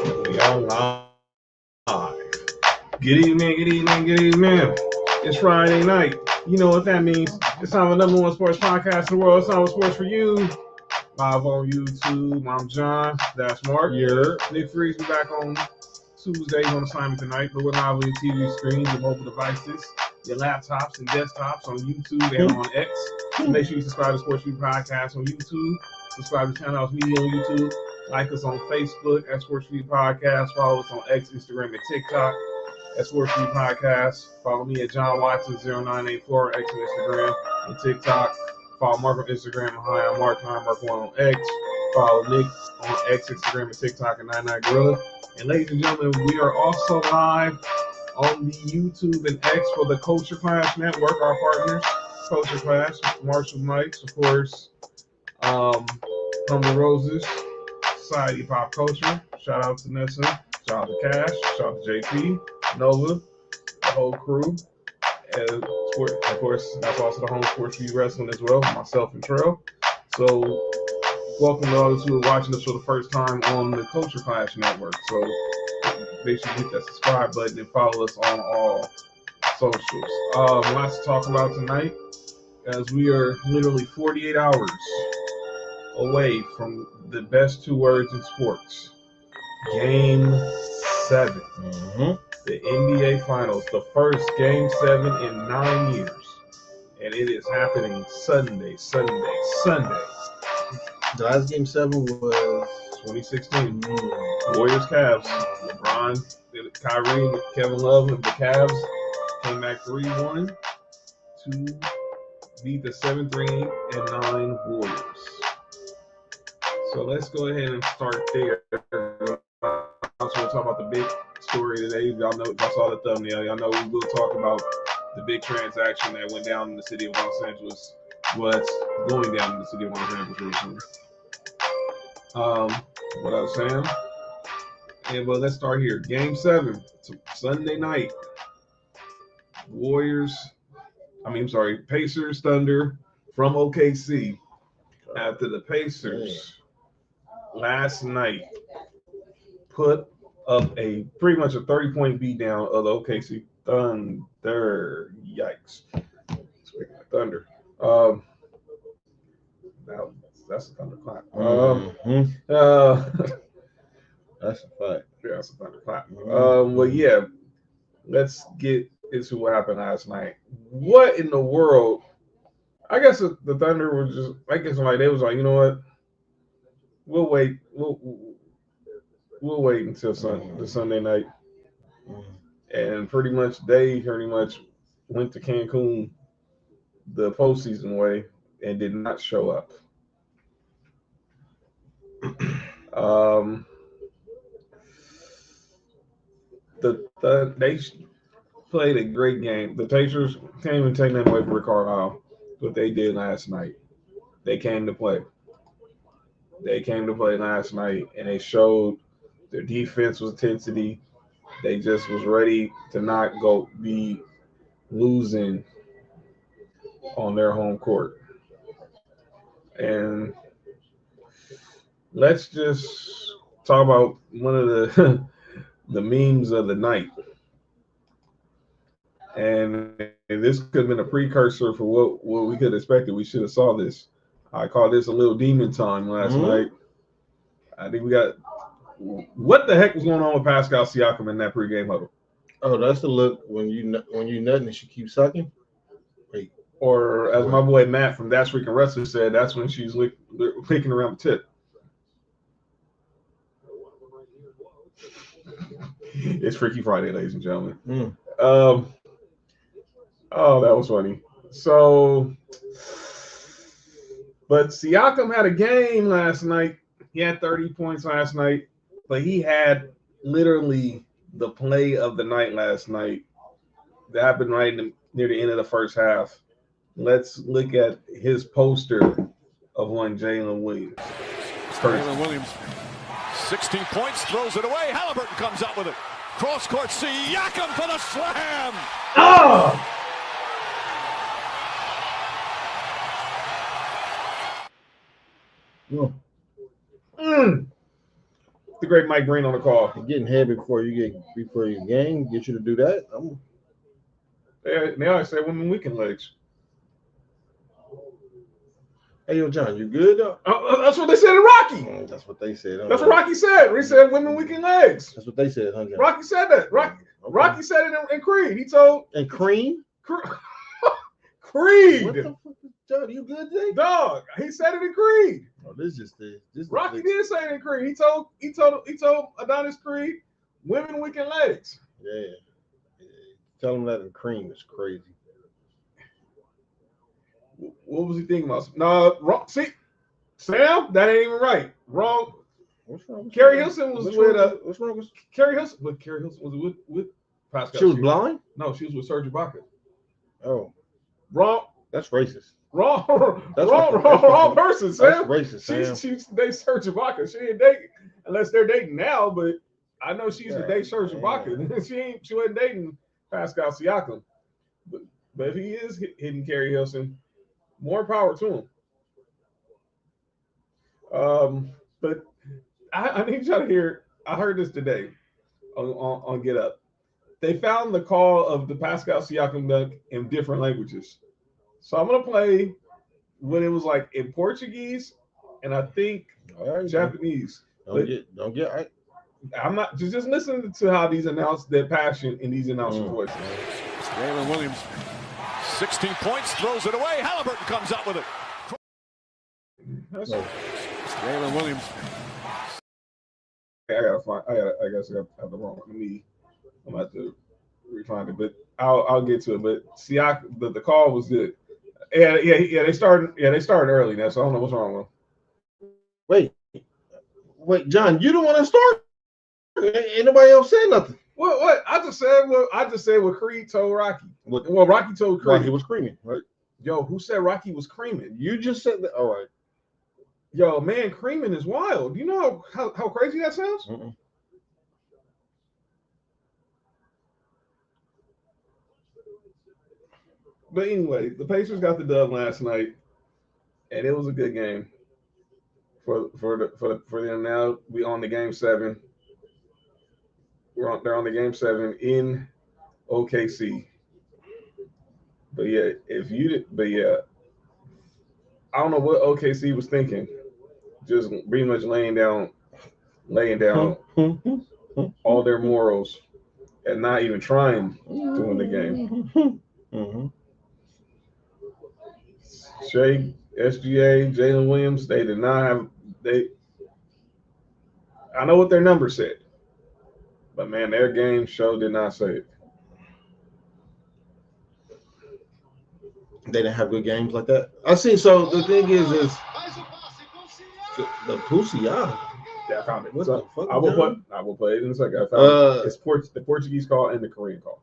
We are live. Good evening. It's Friday night. You know what that means. It's time for the number one sports podcast in the world. It's time for sports for you. Live on YouTube. I'm John. That's Mark. Yeah. Nick Freeze be back on Tuesdays on assignment tonight, but we're live on your TV screens, your mobile devices, your laptops and desktops on YouTube and on X. Make sure you subscribe to Sports View Podcast on YouTube. Subscribe to Channel House Media on YouTube. Like us on Facebook at Sports View Podcast. Follow us on X, Instagram, and TikTok at Sports View Podcast. Follow me at John Watson0984 X and Instagram and TikTok. Follow Mark on Instagram. Hi, I'm Mark. I'm Mark1 on X. Follow Nick on X, Instagram, and TikTok at 99 Gorilla. And ladies and gentlemen, we are also live on the YouTube and X for the Culture Clash Network. Our partners, Culture Clash, Marshall Mikes, of course, Humble Roses, Society Pop Culture. Shout out to Nessa. Shout out to Cash. Shout out to JP, Nova, the whole crew. And of course, that's also the home Sports View Wrestling as well, myself and Trail. So, welcome to those who are watching us for the first time on the Culture Clash Network. So, make sure you hit that subscribe button and follow us on all socials. Lots to talk about tonight, as we are literally 48 hours away from the best two words in sports. Game 7. The NBA Finals, the first Game 7 in 9 years. And it is happening Sunday. The last Game 7 was 2016. Warriors, Cavs. LeBron, Kyrie, Kevin Love, and the Cavs came back 3-1 to beat the 7-3 and 9 Warriors. So let's go ahead and start there. Also, we'll talk about the big story today. Y'all saw the thumbnail. Y'all know we will talk about the big transaction that went down in the city of Los Angeles. What's going down in the city of Los Angeles recently. What I was saying? And well, let's start here. Game 7, Sunday night. Pacers Thunder from OKC. After the Pacers last night put up pretty much a 30-point beatdown of the OKC Thunder. Yikes. Speaking of Thunder. Now that's a thunderclap. that's a fact. Yeah, that's a thunderclap. Well, yeah, let's get into what happened last night. What in the world? I guess the Thunder were just, they was like, you know what? We'll wait. We'll wait until the Sunday night. And pretty much went to Cancun the postseason way and did not show up. They played a great game. The Pacers can't even take that away from Rick Carlisle. What they did last night. They came to play. They came to play last night, and they showed their defense was intensity. They just was ready to not be losing on their home court. And let's just talk about one of the the memes of the night. And this could have been a precursor for what we could have expected. We should have saw this. I call this a little demon time last night. I think we got what the heck was going on with Pascal Siakam in that pregame huddle? Oh, that's the look when you nutting and she keeps sucking. Wait. Or as my boy Matt from That's Freaking Wrestler said, that's when she's licking around the tip. It's Freaky Friday, ladies and gentlemen. Oh, that was funny. So, but Siakam had a game last night. He had 30 points last night, but he had literally the play of the night last night. That happened near the end of the first half. Let's look at his poster of one Jalen Williams. Jalen Williams, 16 points, throws it away. Halliburton comes out with it. Cross court, Siakam for the slam. Oh! the great Mike Green on the call. Getting head before your game, get you to do that. They always say women weekend legs. Hey, yo, John, you good? That's what they said in Rocky. That's what they said. That's what Rocky said. He said women weekend legs. That's what they said, huh, John? Rocky said that. Rocky said it in Creed. He told. And Cream? Creed. What the fuck is John? You good, Jay? Dog. He said it in Creed. Oh, this Rocky did say it in Creed. He told Adonis Creed, women weekend legs. Yeah. Tell him that in Cream is crazy. What was he thinking about? No, wrong. See, Sam, that ain't even right. Wrong. What's wrong? Carrie Hilson was with what's wrong with Carrie Hilson? But Carrie Hilson was with Pascal. She was blind? No, she was with Serge Ibaka. Oh, wrong. That's racist. Wrong person, That's Sam. racist, Sam. She's they Serge Ibaka. She ain't dating unless they're dating now, but I know she used to date Serge Ibaka. She wasn't dating Pascal Siakam. But if he is hitting Carrie Hilson, more power to him. But I need y'all to hear. I heard this today on Get Up. They found the call of the Pascal Siakam dunk in different languages. So I'm gonna play what it was like in Portuguese and I think Japanese. Don't get. I'm not just listening to how these announce their passion in these announcers' voices. Jalen Williams, 16 points, throws it away. Halliburton comes out with it. Jalen Williams. I guess I have the wrong one. I'm about to refine it, but I'll get to it. But Siakam, the call was good. Yeah. They started early now, so I don't know what's wrong with them. Wait, John, you don't want to start. Ain't nobody else said nothing. What? I just said what Creed told Rocky. Well, Rocky told Creed. Rocky was creaming, right? Yo, who said Rocky was creaming? You just said that. All right. Yo, man, creaming is wild. You know how crazy that sounds? Mm-mm. But anyway, the Pacers got the dub last night, and it was a good game for them. Now we on the game 7. They're on the game 7 in OKC. But yeah, I don't know what OKC was thinking. Just pretty much laying down all their morals and not even trying to win the game. Mm-hmm. Shea, SGA, Jalen Williams, they did not have I know what their numbers said, but man, their game show did not say it. They didn't have good games like that. I see. So the thing is the Pussy, Yeah, I found it. What the fuck? I will play it in a second. I found it. It's the Portuguese call and the Korean call.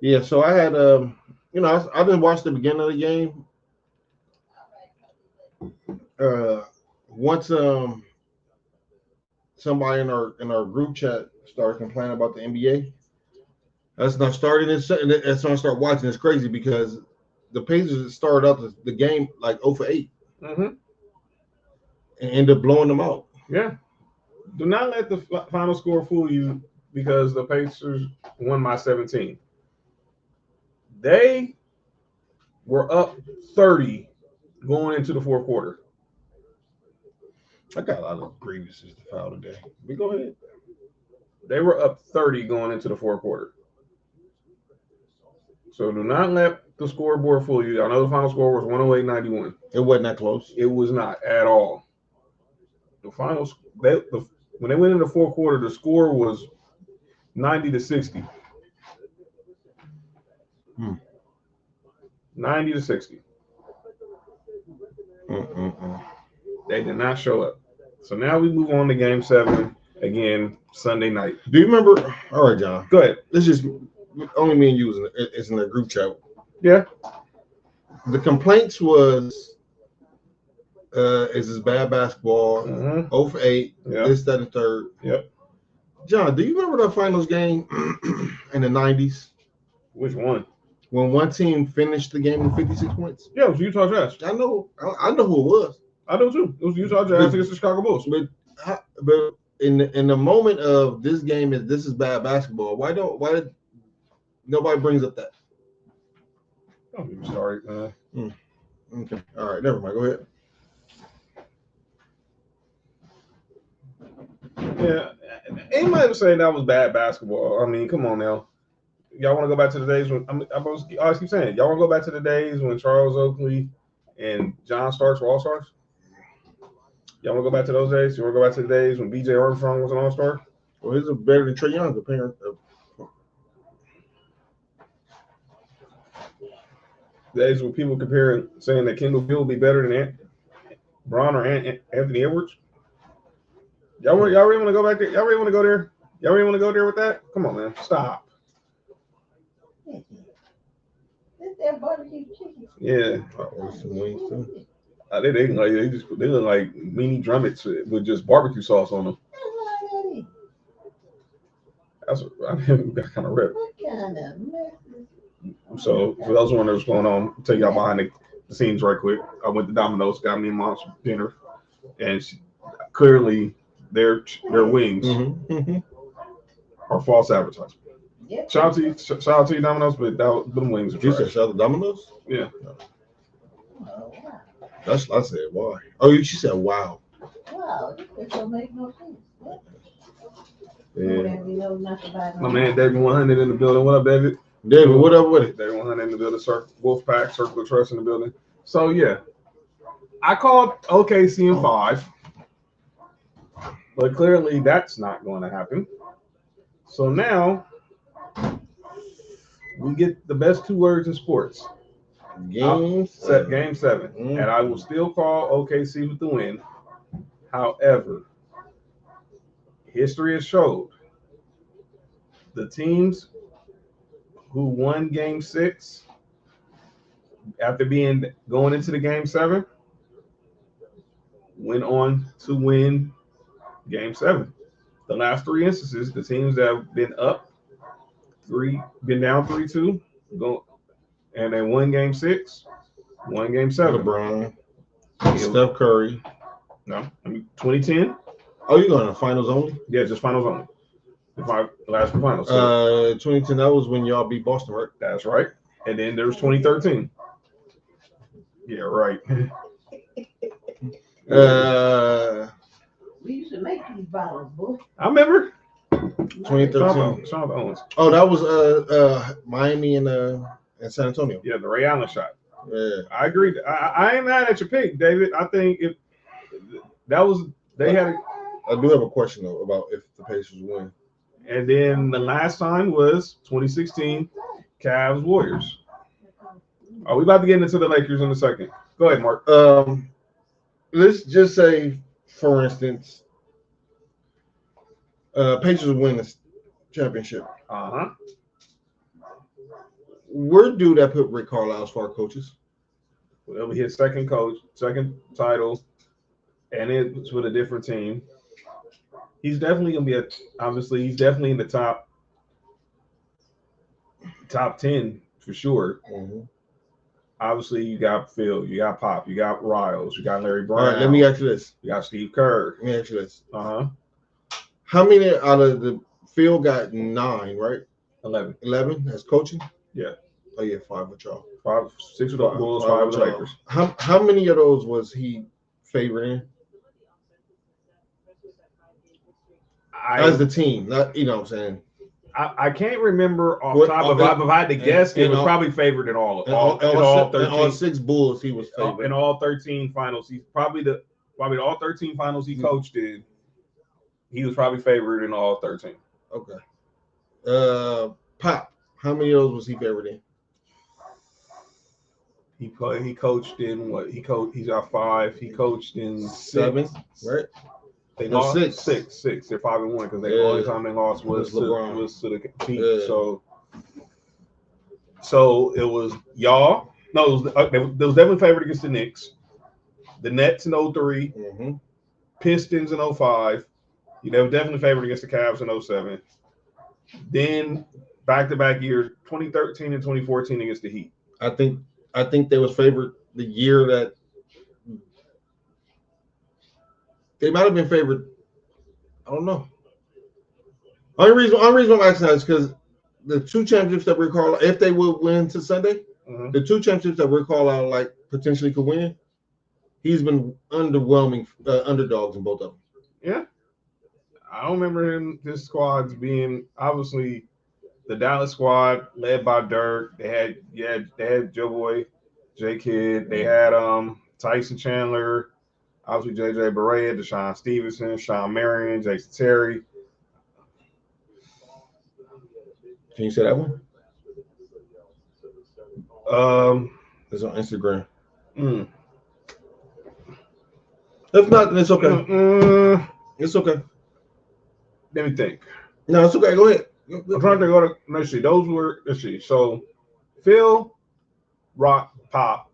Yeah. So I had I didn't watch the beginning of the game. Once somebody in our group chat started complaining about the NBA, that's not starting this. That's when I start watching. It's crazy because the Pacers started out the game like 0 for 8, mm-hmm. and ended up blowing them out. Yeah. Do not let the final score fool you because the Pacers won by 17. They were up 30 going into the fourth quarter. I got a lot of grievances to file today. But go ahead. They were up 30 going into the fourth quarter. So do not let the scoreboard fool you. I know the final score was 108-91. It wasn't that close. It was not at all. The finals, when they went into the fourth quarter, the score was 90-60. 90-60. They did not show up. So now we move on to game 7 again Sunday night. Do you remember? All right, John. Go ahead. This is only me and you is in the group chat. Yeah. The complaints was is this bad basketball, 0 for 8, this, that, and third. Yep. John, do you remember the finals game in the 90s? Which one? When one team finished the game with 56 points? Yeah, it was Utah Jazz. I know who it was. I know too. It was Utah Jazz against the Chicago Bulls. But But in the moment of this game this is bad basketball. Why nobody brings up that? I'm sorry. Okay. All right. Never mind. Go ahead. Yeah. Anybody was saying that was bad basketball. I mean, come on now. Y'all want to go back to the days when I always keep saying, y'all want to go back to the days when Charles Oakley and John Starks were all stars? Y'all want to go back to those days? You want to go back to the days when B.J. Armstrong was an all star? Well, he's better than Trae Young, apparently. Days when people comparing, saying that Kendall Gill will be better than Bron or Anthony Edwards. Y'all really want to go back there? Y'all really want to go there? Y'all really want to go there with that? Come on, man. Stop. That barbecue chicken. Yeah. Some wings too. They look like mini drummets with just barbecue sauce on them. That's that kind of rip. What kind of mess? So for those wondering what's going on, I'll tell y'all behind the scenes right quick. I went to Domino's, got me and Mom's dinner, and clearly their wings are false advertising. Yep. Shout out to you, Domino's, but them wings are You said trash. shout out to Domino's? Yeah. Oh, wow. That's I said why. Oh, she said wow. Wow, this don't make no sense. What? Yeah. We know nothing about My man David 100 in the building. What up, David? David, what up with it? David 100 in the building. Wolfpack, Circle of Trust in the building. So yeah, I called OKC in 5, but clearly that's not going to happen. So now we get the best 2 words in sports. Game 7, and I will still call OKC with the win. However, history has showed the teams who won Game 6 after going into the Game 7 went on to win Game 7. The last 3 instances, the teams that have been down 3-2, and they won Game 6, won Game 7. LeBron, Steph Curry. No, 2010. Oh, you going to finals only? Yeah, just finals only. The last 2 finals. 2010. That was when y'all beat Boston, right? That's right. And then there's 2013. Yeah, right. We used to make these bottles, boy. I remember. 2013. Sean Owens. Oh, that was Miami and San Antonio. Yeah, the Ray Allen shot. Yeah. I agree. I ain't mad at your pick, David. I think if that was they had. I do have a question though about if the Pacers win. And then the last time was 2016, Cavs Warriors. Are we about to get into the Lakers in a second? Go ahead, Mark. Let's just say, for instance, Pacers win the championship. Where do that put Rick Carlisle as far as coaches? It'll be his second title, and it's with a different team. He's definitely gonna be he's definitely in the top 10 for sure. Mm-hmm. Obviously, you got Phil, you got Pop, you got Riles, you got Larry Brown. All right, let me ask you this. You got Steve Kerr. Let me ask you this. How many out of the Phil got 9, right? 11. 11 as coaching? Yeah. Oh yeah, 5 with y'all. 6 with the Bulls, 5 with the Lakers. How many of those was he favoring as the team? Not, you know what I'm saying. I can't remember off the top of my head. If I had to guess, it was probably favored in all 13. In all 6 Bulls, he was favored. In all 13 finals, he's probably all 13 finals he coached in. He was probably favored in all 13. Okay. Pop, how many of those was he favored in? He coached in what? He's got 5. He coached in 7, right? They lost 6. They're 5-1 because the only time they lost was to the Heat. Yeah. So it was y'all. No, they was definitely favored against the Knicks, the Nets in 03, Pistons in 05. They were definitely favored against the Cavs in 07. Then back-to-back years, 2013 and 2014 against the Heat. I think they was favored the year that they might have been favored I don't know. Only reason I'm asking that is because the two championships that we call, if they would win to Sunday, the two championships that we call out like potentially could win, he's been underwhelming underdogs in both of them. Yeah. I don't remember this squad's being obviously the Dallas squad led by Dirk. They had Joe Boy, J Kidd. They had Tyson Chandler, obviously JJ Barea, Deshaun Stevenson, Sean Marion, Jason Terry. Can you say that one? It's on Instagram. If not, then it's okay. It's okay. Let me think. No, it's okay. Go ahead. I'm trying to go to. Let's see. Let's see. So, Phil, Rock, Pop,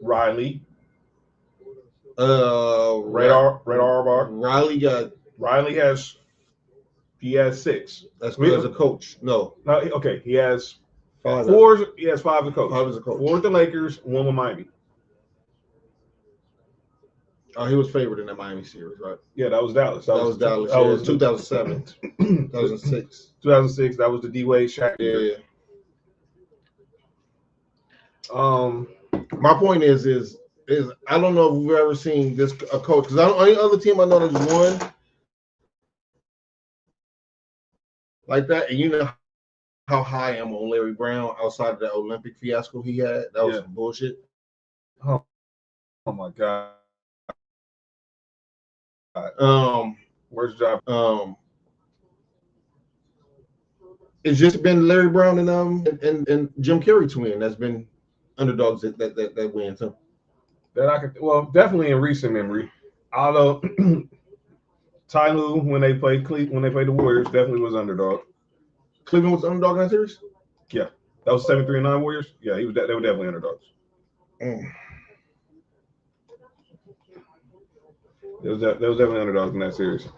Riley, Red Auerbach. He has 6. That's me as a coach. No. Okay. He has 5. 4. He has 5 as a coach. 5 as a coach. 4 with the Lakers, 1 with Miami. Oh, he was favored in that Miami series, right? Yeah, that was Dallas. That was Dallas. That was 2007, 2006. 2006. That was the D Wade Shaq. Yeah. My point is I don't know if we've ever seen this a coach because any other team I know that's won like that, and you know how high I am on Larry Brown outside of that Olympic fiasco he had. That was some bullshit. Oh my God. Where's the job? It's just been Larry Brown and Jim Carrey to win. That's been underdogs that win too. That I could definitely in recent memory. Although Ty Lue when they played the Warriors definitely was underdog. Cleveland was underdog in that series? Yeah. That was 7-3-9 Warriors? Yeah, they were definitely underdogs. There was definitely underdogs in that series.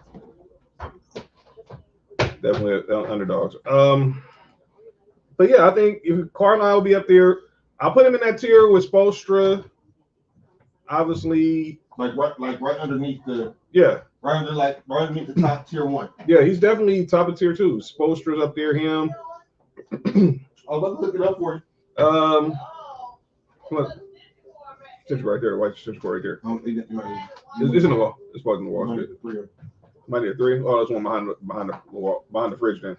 Definitely underdogs. But yeah, I think if Carlisle will be up there, I'll put him in that tier with Spoelstra. Obviously, right underneath the right underneath the top tier 1. Yeah, he's definitely top of tier 2. Spoelstra's up there. Him. I'll look it up for you. Look, stitch right there. White stitch right there. It's in the wall. It's plugged in the wall. Might be a 3. Oh, that's one behind the wall, behind the fridge. Then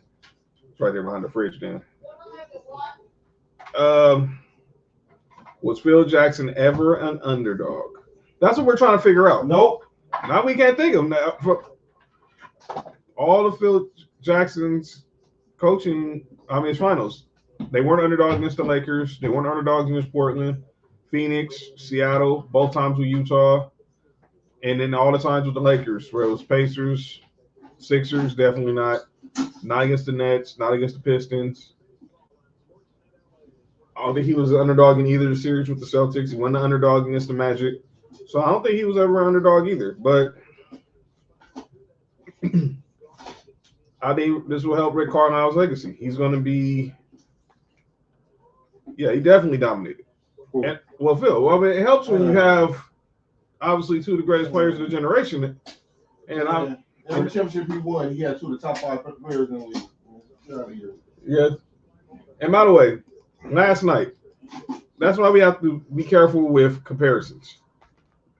it's right there behind the fridge. Then. Was Phil Jackson ever an underdog? That's what we're trying to figure out. Nope. Now we can't think of him. Now, for all of Phil Jackson's coaching, his finals, they weren't underdogs against the Lakers. They weren't underdogs against Portland, Phoenix, Seattle, both times with Utah, and then all the times with the Lakers, where it was Pacers, Sixers, definitely not against the Nets, not against the Pistons. I don't think he was an underdog in either the series with the Celtics. He wasn't an underdog against the Magic. So I don't think he was ever an underdog either. But I think this will help Rick Carlisle's legacy. He's going to be – he definitely dominated. Cool. And, Phil, it helps when you have obviously 2 of the greatest players of the generation. And every championship he won, he had 2 of the top 5 players in the league. Yeah. And by the way, last night, that's why we have to be careful with comparisons.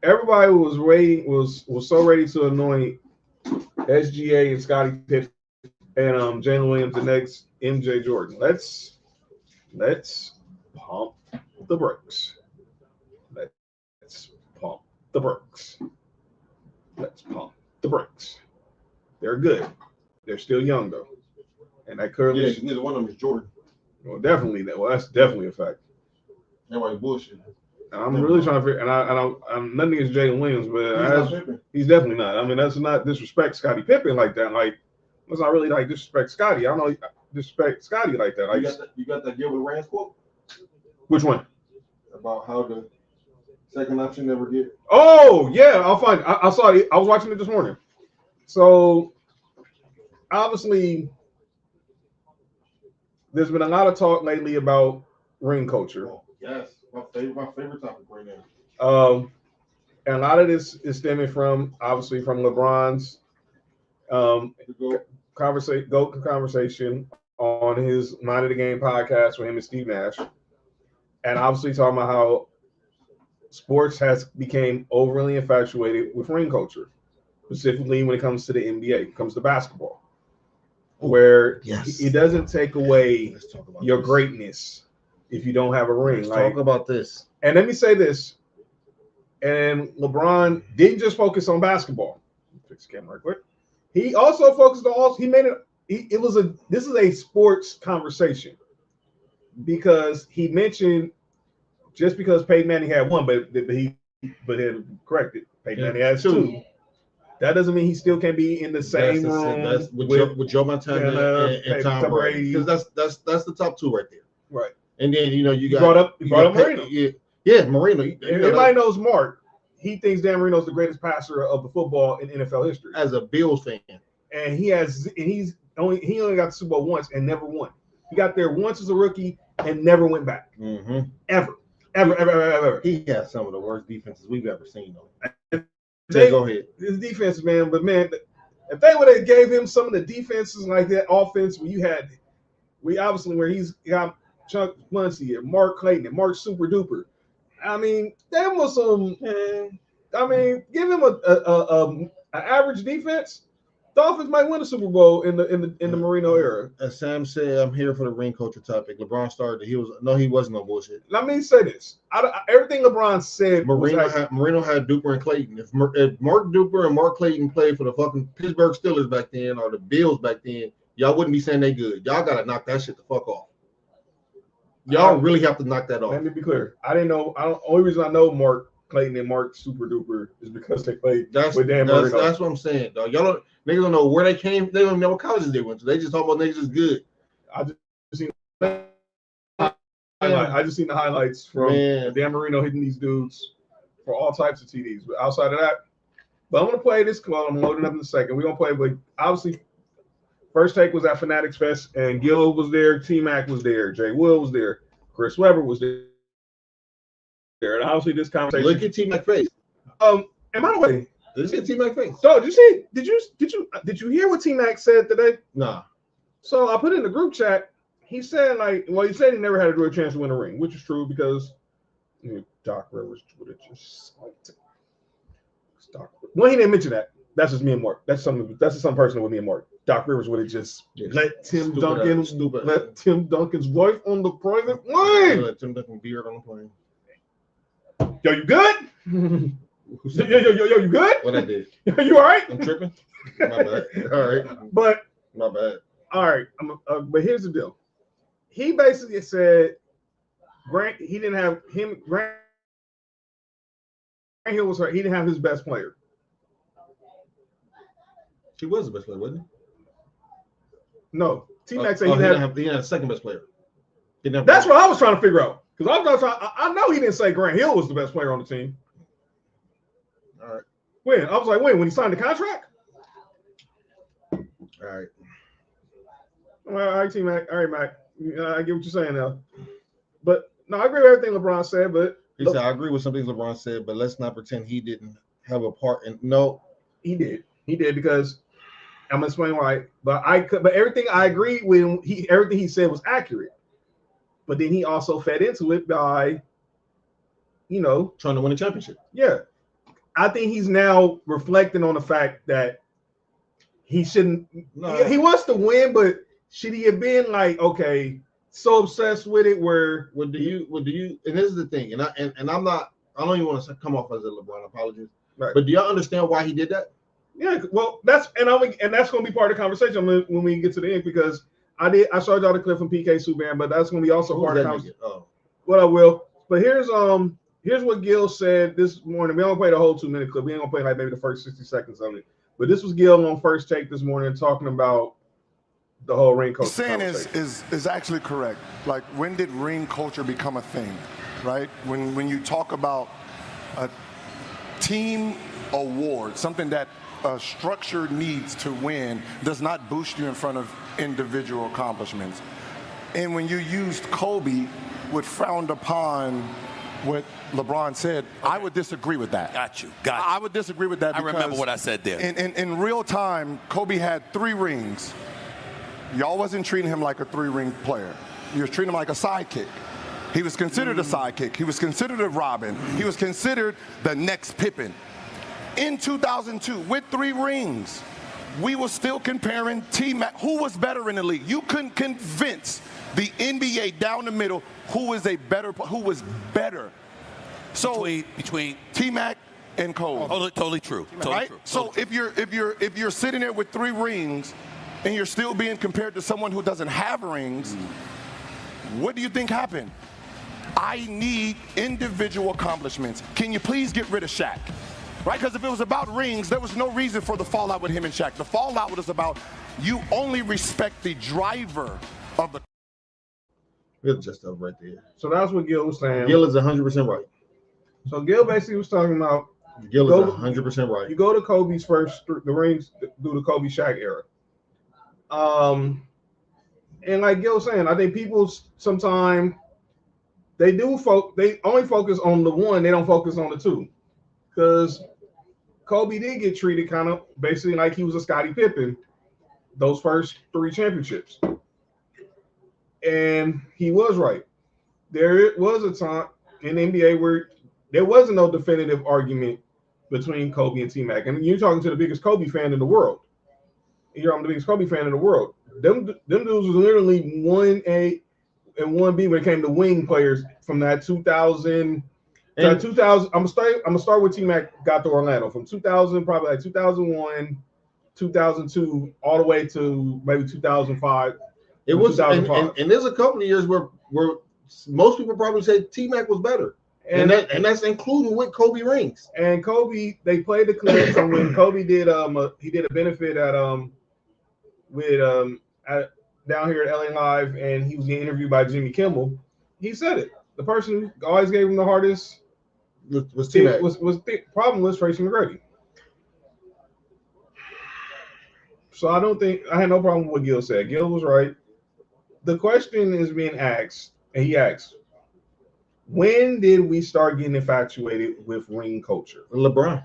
Everybody was so ready to anoint SGA and Scottie Pippen and Jalen Williams the next MJ Jordan. Let's pump the brakes. Let's pump the brakes. Let's pump the brakes. They're good. They're still young though, and that currently neither one of them is Jordan. Well, definitely that. Well, that's definitely a fact. Everybody bullshit. And I'm really trying to figure. And I'm nothing against Jalen Williams, but he's definitely not. That's not disrespect Scottie Pippen like that. Like, let's not really like disrespect Scottie. I don't know disrespect Scottie like that. Like, you got that Gilbert Arenas quote? Which one? About how the second option never get. Oh yeah, I'll find. I saw it. I was watching it this morning. So obviously, there's been a lot of talk lately about ring culture. Oh, yes, my favorite topic right now. And a lot of this is stemming from obviously from LeBron's Conversation on his Mind of the Game podcast with him and Steve Nash, and obviously talking about how sports has become overly infatuated with ring culture, specifically when it comes to the NBA, it comes to basketball, where it doesn't take away your greatness if you don't have a ring. Let's talk about this. And let me say this, and LeBron didn't just focus on basketball. Fix the camera right quick. He also focused on this is a sports conversation because he mentioned just because Peyton Manning had one, but he had corrected. Peyton Manning has two. That doesn't mean he still can't be in the same room with Joe Montana and Tom Brady. Because that's the top two right there. Right. And then you brought up Marino. Yeah, Marino. Everybody knows Mark. He thinks Dan Marino's the greatest passer of the football in NFL history. As a Bills fan. And he only got the Super Bowl once and never won. He got there once as a rookie and never went back. Mm-hmm. Ever. He has some of the worst defenses we've ever seen, though. Go ahead. His defense, man. But, man, if they would have gave him some of the defenses like that offense where he's got Chuck Muncie and Mark Clayton and Mark Super Duper. I mean, that was some. Give him an average defense. Dolphins might win a Super Bowl in the Marino era. As Sam said, I'm here for the ring culture topic. LeBron started. He wasn't no bullshit. Let me say this. Everything LeBron said. Marino had Duper and Clayton. If Mark Duper and Mark Clayton played for the fucking Pittsburgh Steelers back then or the Bills back then, y'all wouldn't be saying they good. Y'all gotta knock that shit the fuck off. Y'all really have to knock that off. Let me be clear. I didn't know. Only reason I know Mark Clayton and Mark Super Duper is because they played with Dan Marino. That's what I'm saying, dog. Niggas don't know where they came. They don't know what colleges they went to. They just talk about niggas is good. I just seen the highlights from Dan Marino hitting these dudes for all types of TDs. But outside of that, I'm gonna play this call. I'm loading up in a second. We're gonna play, but obviously, first take was at Fanatics Fest, and Gil was there, T-Mac was there, Jay Will was there, Chris Webber was there, and obviously this conversation. Look at T-Mac face. And by the way. Did you see T-Mac face? So did you hear what T-Mac said today? Nah. So I put in the group chat. He said he said he never had a real chance to win a ring, which is true because Doc Rivers would have just Well, he didn't mention that. That's just me and Mark. That's some personal with me and Mark. Doc Rivers would have just let Tim Duncan's wife on the private plane. Let Tim Duncan beard on the plane. Yo, you good? Yo, you good? What I did? You all right? I'm tripping. My bad. All right. But my bad. All right. But here's the deal. He basically said Grant Hill was hurt. He didn't have his best player. He was the best player, wasn't he? No. T-Mac said he didn't have the second best player. That's what I was trying to figure out. Because I know he didn't say Grant Hill was the best player on the team. All right. When? I was like, when he signed the contract? All right. All right, T-Mac. All right, Mac. I get what you're saying now. But, no, I agree with everything LeBron said, but... He said, I agree with some things LeBron said, but let's not pretend he didn't have a part in... No. He did. He did because... I'm going to explain why. But everything I agree with, everything he said was accurate. But then he also fed into it by, trying to win a championship. Yeah. I think he's now reflecting on the fact that he shouldn't. No. He wants to win, but should he have been so obsessed with it? Where do you? And this is the thing, and I'm not. I don't even want to come off as a LeBron apologist. Right. But do y'all understand why he did that? Yeah. Well, that's going to be part of the conversation when we get to the end because I showed y'all the clip from PK Subban, but that's going to be also part of the conversation. Oh. What I will. But here's what Gil said this morning. We don't play the whole 2-minute clip. We ain't gonna play maybe the first 60 seconds of it. But this was Gil on First Take this morning talking about the whole ring culture. Saying is actually correct. Like, when did ring culture become a thing, right? When you talk about a team award, something that a structure needs to win, does not boost you in front of individual accomplishments. And when you used Kobe, would frowned upon what LeBron said, I would disagree with that. Got you. I would disagree with that. I remember what I said there. In real time, Kobe had 3 rings. Y'all wasn't treating him like a 3-ring player. You was treating him like a sidekick. He was considered a sidekick. He was considered a Robin. He was considered the next Pippen. In 2002, with 3 rings, we were still comparing T-Mac. Who was better in the league? You couldn't convince the NBA down the middle who was better. So between T-Mac and Kobe. Totally true. Totally right? true. So if you're sitting there with 3 rings and you're still being compared to someone who doesn't have rings, what do you think happened? I need individual accomplishments. Can you please get rid of Shaq? Right? Because if it was about rings, there was no reason for the fallout with him and Shaq. The fallout was about you only respect the driver of the. It's just up right there. So that's what Gil was saying. Gil is 100% right. So Gil basically was talking about Gil is 100% right. You go to Kobe's first, the rings through the Kobe Shaq era. And like Gil was saying, I think people sometimes they only focus on the one, they don't focus on the 2. Because Kobe did get treated kind of basically like he was a Scottie Pippen those first 3 championships. And he was right. There was a time in the NBA where there wasn't no definitive argument between Kobe and T-Mac. And you're talking to the biggest Kobe fan in the world. I'm the biggest Kobe fan in the world. Them dudes was literally 1A and 1B when it came to wing players from that 2000. And 2000, I'm gonna start with T-Mac got to Orlando from 2000, probably like 2001, 2002, all the way to maybe 2005. It was, and there's a couple of years where most people probably say T-Mac was better, and that's including with Kobe rings. And Kobe, they played the clip from when Kobe did he did a benefit at down here at LA Live, and he was getting interviewed by Jimmy Kimmel. He said it. The person who always gave him the hardest was T-Mac. Was the problem was Tracy McGrady. So I had no problem with what Gil said. Gil was right. The question is being asked, and he asked, when did we start getting infatuated with ring culture? LeBron.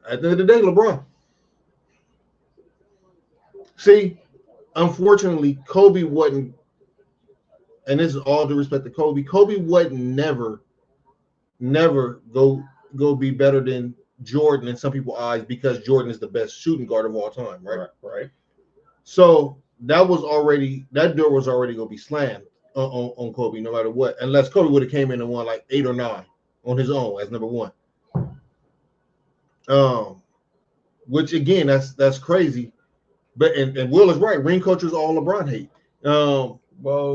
At the end of the day, LeBron. See, unfortunately, Kobe wasn't, and this is all due respect to Kobe, Kobe wasn't never go be better than Jordan in some people's eyes because Jordan is the best shooting guard of all time, right? Right. So that door was already going to be slammed on Kobe no matter what, unless Kobe would have came in and won like 8 or 9 on his own as number 1. Which again, that's crazy. But and Will is right. Ring culture is all LeBron hate. Well,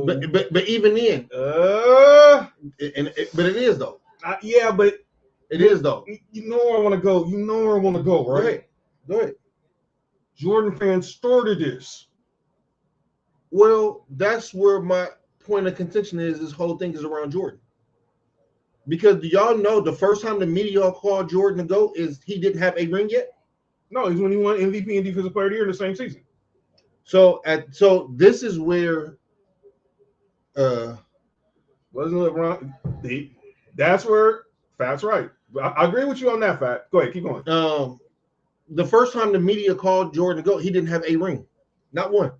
but even then, but it is though. Yeah, but it is though. You know where I want to go. You know where I want to go, right? Go ahead. Jordan fans started this. Well, that's where my point of contention is. This whole thing is around Jordan. Because do y'all know the first time the media called Jordan to go is he didn't have a ring yet? No, he's when he won MVP and Defensive Player of the Year in the same season. So this is where wasn't LeBron? That's where Fat's right. I agree with you on that, Fat. Go ahead, keep going. The first time the media called Jordan to go, he didn't have a ring, not one.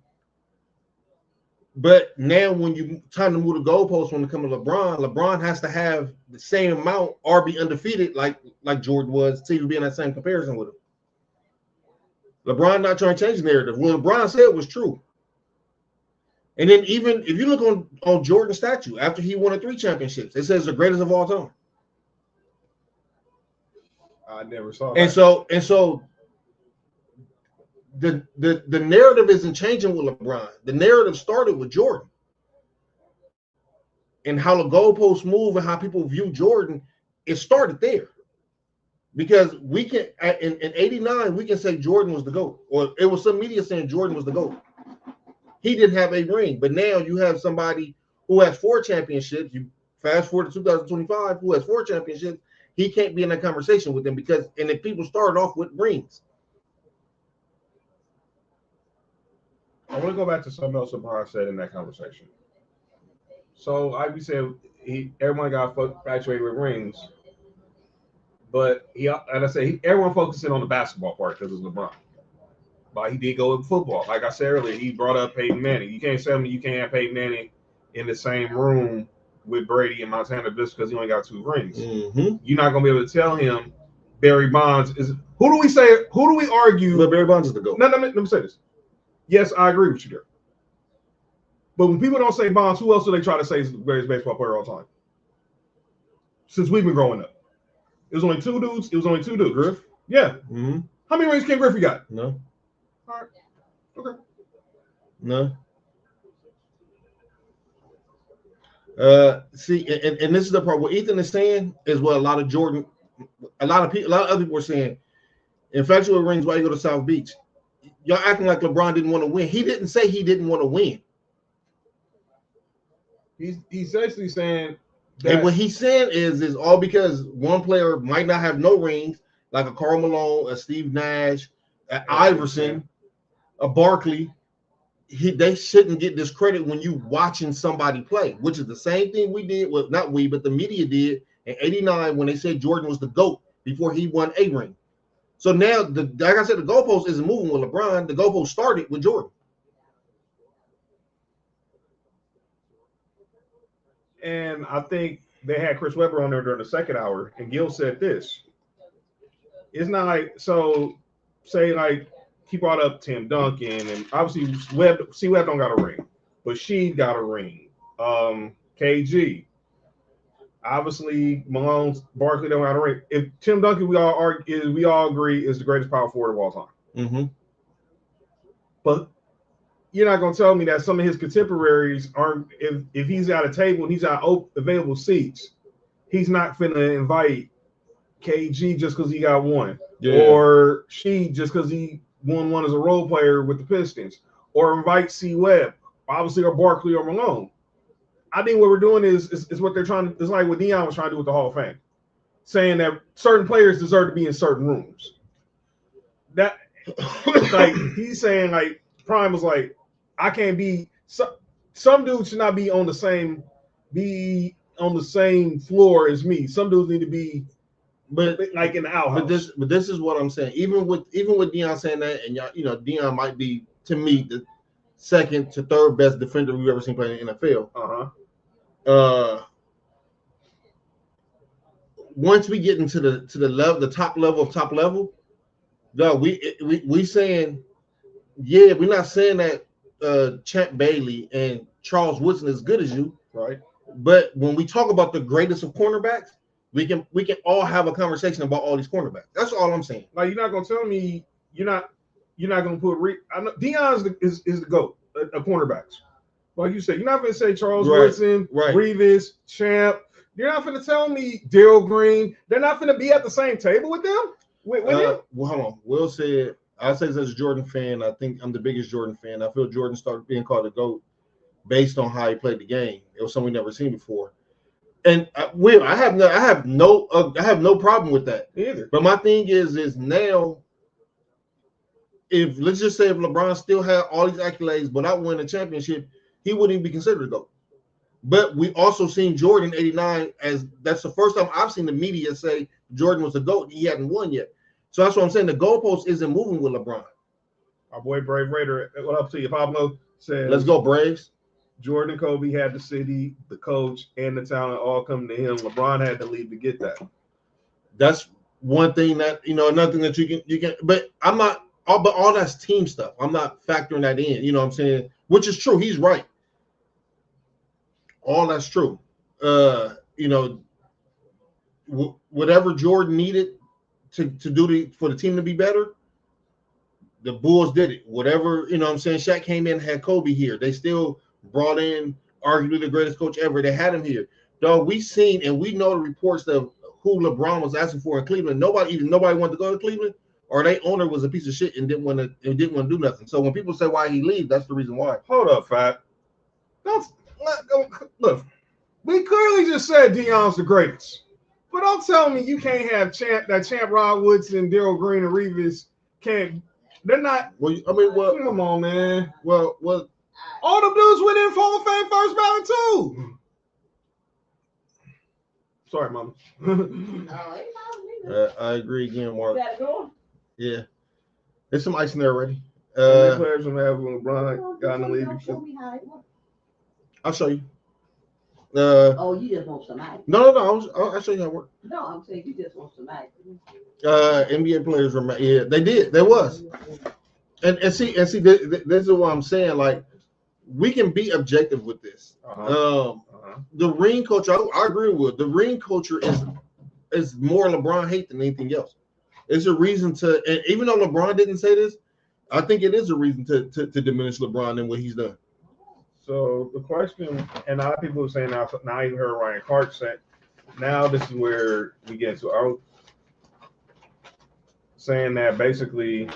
But now when you time to move the goalposts when it comes to LeBron has to have the same amount or be undefeated like Jordan was to be in that same comparison with him. LeBron not trying to change the narrative. What LeBron said was true. And then even if you look on Jordan's statue, after he won 3 championships, it says the greatest of all time. I never saw that. And so the narrative isn't changing with LeBron. The narrative started with Jordan. And how the goalposts move and how people view Jordan, it started there. Because we can in 89, we can say Jordan was the GOAT. Or it was some media saying Jordan was the GOAT. He didn't have a ring. But now you have somebody who has 4 championships. You fast forward to 2025, who has 4 championships. He can't be in that conversation with them because if people started off with rings. I want to go back to something else LeBron said in that conversation. So, like we said, everyone got infatuated with rings, but everyone focusing on the basketball part because it's LeBron. But he did go with football. Like I said earlier, he brought up Peyton Manning. You can't tell me you can't have Peyton Manning in the same room with Brady and Montana just because he only got 2 rings. Mm-hmm. You're not gonna be able to tell him Barry Bonds is. Who do we argue? But Barry Bonds is the GOAT. No, let me say this. Yes, I agree with you there. But when people don't say Bonds, who else do they try to say is the greatest baseball player of all time? Since we've been growing up, it was only 2 dudes. Griff? Yeah. Mm-hmm. How many rings Ken Griffey got? No. All right. Okay. No. See, and this is the part. What Ethan is saying is what a lot of other people were saying. Infatuated with rings, why you go to South Beach? Y'all acting like LeBron didn't want to win. He didn't say he didn't want to win. He's actually saying that. And what he's saying is all because one player might not have no rings, like a Karl Malone, a Steve Nash, a Iverson, a Barkley. They shouldn't get this credit when you watching somebody play, which is the same thing we did. Well, not we, but the media did in '89 when they said Jordan was the GOAT before he won a ring. So now, like I said, the goalpost isn't moving with LeBron. The goalpost started with Jordan. And I think they had Chris Webber on there during the second hour, and Gil said this. It's not like, so say like he brought up Tim Duncan, and obviously Webb don't got a ring, but Sheed got a ring. KG. Obviously, Malone, Barkley don't got a ring. If Tim Duncan, we all agree is the greatest power forward of all time. Mm-hmm. But you're not gonna tell me that some of his contemporaries aren't. If he's at a table and he's got available seats, he's not finna invite KG just because he got one, or Sheed just because he won one as a role player with the Pistons, or invite C. Webb, obviously, or Barkley or Malone. I think what we're doing is what they're trying to. It's like what Deion was trying to do with the Hall of Fame, saying that certain players deserve to be in certain rooms. That, like, he's saying, like, Prime was like, I can't be. Some dudes should not be on the same floor as me. Some dudes need to be, but like in the outhouse. But this is what I'm saying. Even with Deion saying that, and Deion might be, to me, the second to third best defender we've ever seen play in the NFL. Once we get into the top level, no, we saying, yeah, we're not saying that Champ Bailey and Charles Woodson is as good as you, right? But when we talk about the greatest of cornerbacks, we can all have a conversation about all these cornerbacks. That's all I'm saying. Like, you're not gonna tell me you're not gonna put I know Deion is the GOAT of cornerbacks. Like you said, you're not gonna say Charles Woodson, Revis, Champ. You're not gonna tell me Darryl Green. They're not gonna be at the same table with them. With him? Well, hold on. Will said, I'll say as a Jordan fan, I think I'm the biggest Jordan fan. I feel Jordan started being called the GOAT based on how he played the game. It was something we've never seen before. And Will, I have no problem with that either. But my thing is now, if let's just say if LeBron still had all these accolades but not winning a championship, he wouldn't even be considered a GOAT. But we also seen Jordan '89 as that's the first time I've seen the media say Jordan was a GOAT. He hadn't won yet. So that's what I'm saying. The goalpost isn't moving with LeBron. Our boy Brave Raider, what up to you? Pablo says, let's go Braves. Jordan and Kobe had the city, the coach, and the talent all come to him. LeBron had to leave to get that. That's one thing that, nothing that you can, but I'm not, but all that's team stuff. I'm not factoring that in, you know what I'm saying? Which is true. He's right. All that's true. Whatever Jordan needed to do for the team to be better, the Bulls did it. Whatever, Shaq came in, had Kobe here. They still brought in arguably the greatest coach ever. They had him here. Dog, we seen and we know the reports of who LeBron was asking for in Cleveland. Nobody wanted to go to Cleveland, or their owner was a piece of shit and didn't want to do nothing. So when people say why he leave, that's the reason why. Hold up, Fat. Look, we clearly just said Deion's the greatest. But don't tell me you can't have Champ Rod Woodson, Darryl Green, and Revis can't. They're not. Well, come on, man. Well, all the dudes went in Hall of Fame first ballot too. Sorry, Mama. No, ain't no I agree again, Mark. Better go. Yeah. There's some ice in there already. NBA players from have when LeBron got in the league. Show me how it works. I'll show you. Oh, you just want some ice. No. I'll show you how it works. No, I'm saying you just want some ice. NBA players were, yeah, they did. There was. And see, this is what I'm saying. Like, we can be objective with this. The ring culture, I agree with. The ring culture is more LeBron hate than anything else. It's a reason to, and even though LeBron didn't say this, I think it is a reason to diminish LeBron and what he's done. So the question, and a lot of people are saying now you heard Ryan Clark say, now this is where we get to our saying that basically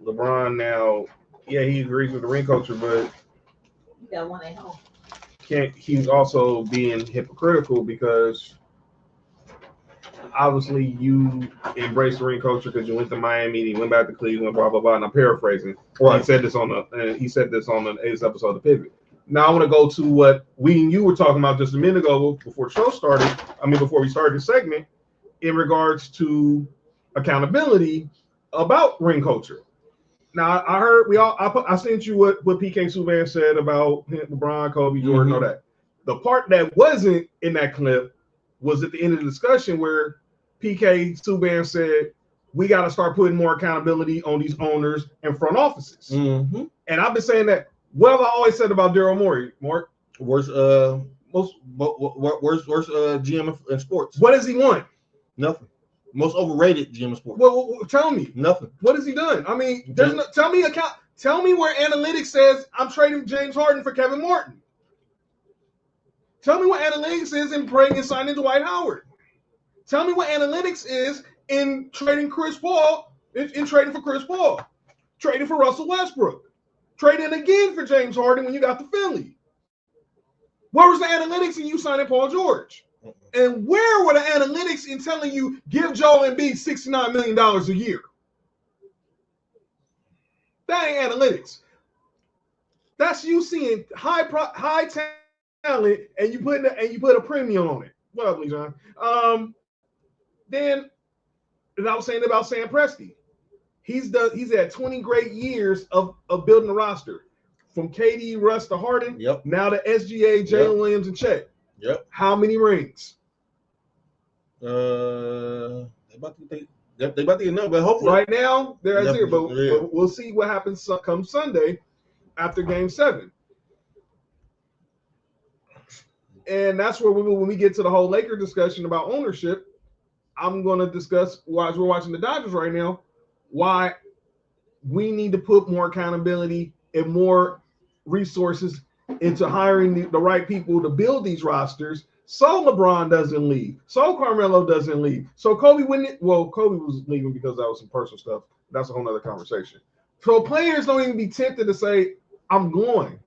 LeBron now, yeah, he agrees with the ring culture, but You got one at home. he's also being hypocritical because obviously you embrace the ring culture because you went to Miami, you went back to Cleveland, blah blah blah. And I'm paraphrasing. Right. He said this on the 8th episode of Pivot. Now I want to go to what you were talking about just a minute ago before the show started. Before we started the segment, in regards to accountability about ring culture. Now I heard I sent you what PK Subban said about LeBron, Kobe, Jordan, all that. The part that wasn't in that clip was at the end of the discussion where PK Subban said we got to start putting more accountability on these owners and front offices. And I've been saying that. What have I always said about Daryl Morey? Mark, worst GM in sports. What has he won? Nothing. Most overrated GM in sports. Well, tell me. Nothing. What has he done? There's no. Tell me where analytics says I'm trading James Harden for Kevin Martin. Tell me what analytics is in bringing and signing Dwight Howard. Tell me what analytics is in trading Chris Paul, in trading for Chris Paul, trading for Russell Westbrook, trading again for James Harden when you got the Philly. Where was the analytics in you signing Paul George? And where were the analytics in telling you give Joel Embiid $69 million a year? That ain't analytics. That's you seeing high talent and you put a premium on it. What up, Lee John? Then, as I was saying about Sam Presti, he's had 20 great years of building a roster, from KD, Russ to Harden. Yep. Now to SGA, Jalen Williams, and Chet. Yep. How many rings? They about to get enough, but hopefully right now they're at 0. But we'll see what happens come Sunday after Game 7. And that's where when we get to the whole Laker discussion about ownership, I'm going to discuss, while we're watching the Dodgers right now, why we need to put more accountability and more resources into hiring the right people to build these rosters, so LeBron doesn't leave, so Carmelo doesn't leave, so Kobe Kobe was leaving because that was some personal stuff. That's a whole nother conversation. So players don't even be tempted to say, I'm going.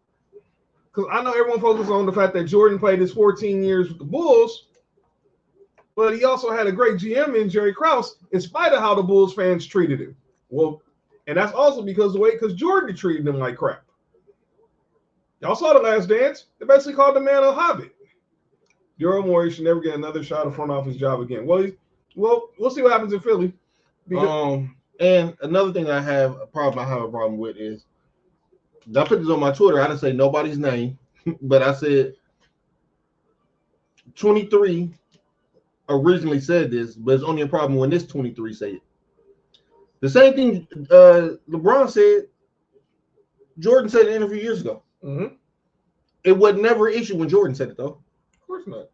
Because I know everyone focuses on the fact that Jordan played his 14 years with the Bulls, but he also had a great GM in Jerry Krause, in spite of how the Bulls fans treated him. Well, and that's also because Jordan treated him like crap. Y'all saw The Last Dance. They basically called the man a hobbit. Daryl Morey should never get another shot of front office job again. Well, we'll see what happens in Philly. And another thing I have a problem with is, I put this on my Twitter. I didn't say nobody's name, but I said 23 originally said this, but it's only a problem when this 23 say it. The same thing LeBron said, Jordan said in an interview years ago. Mm-hmm. It was never an issue when Jordan said it, though. Of course not.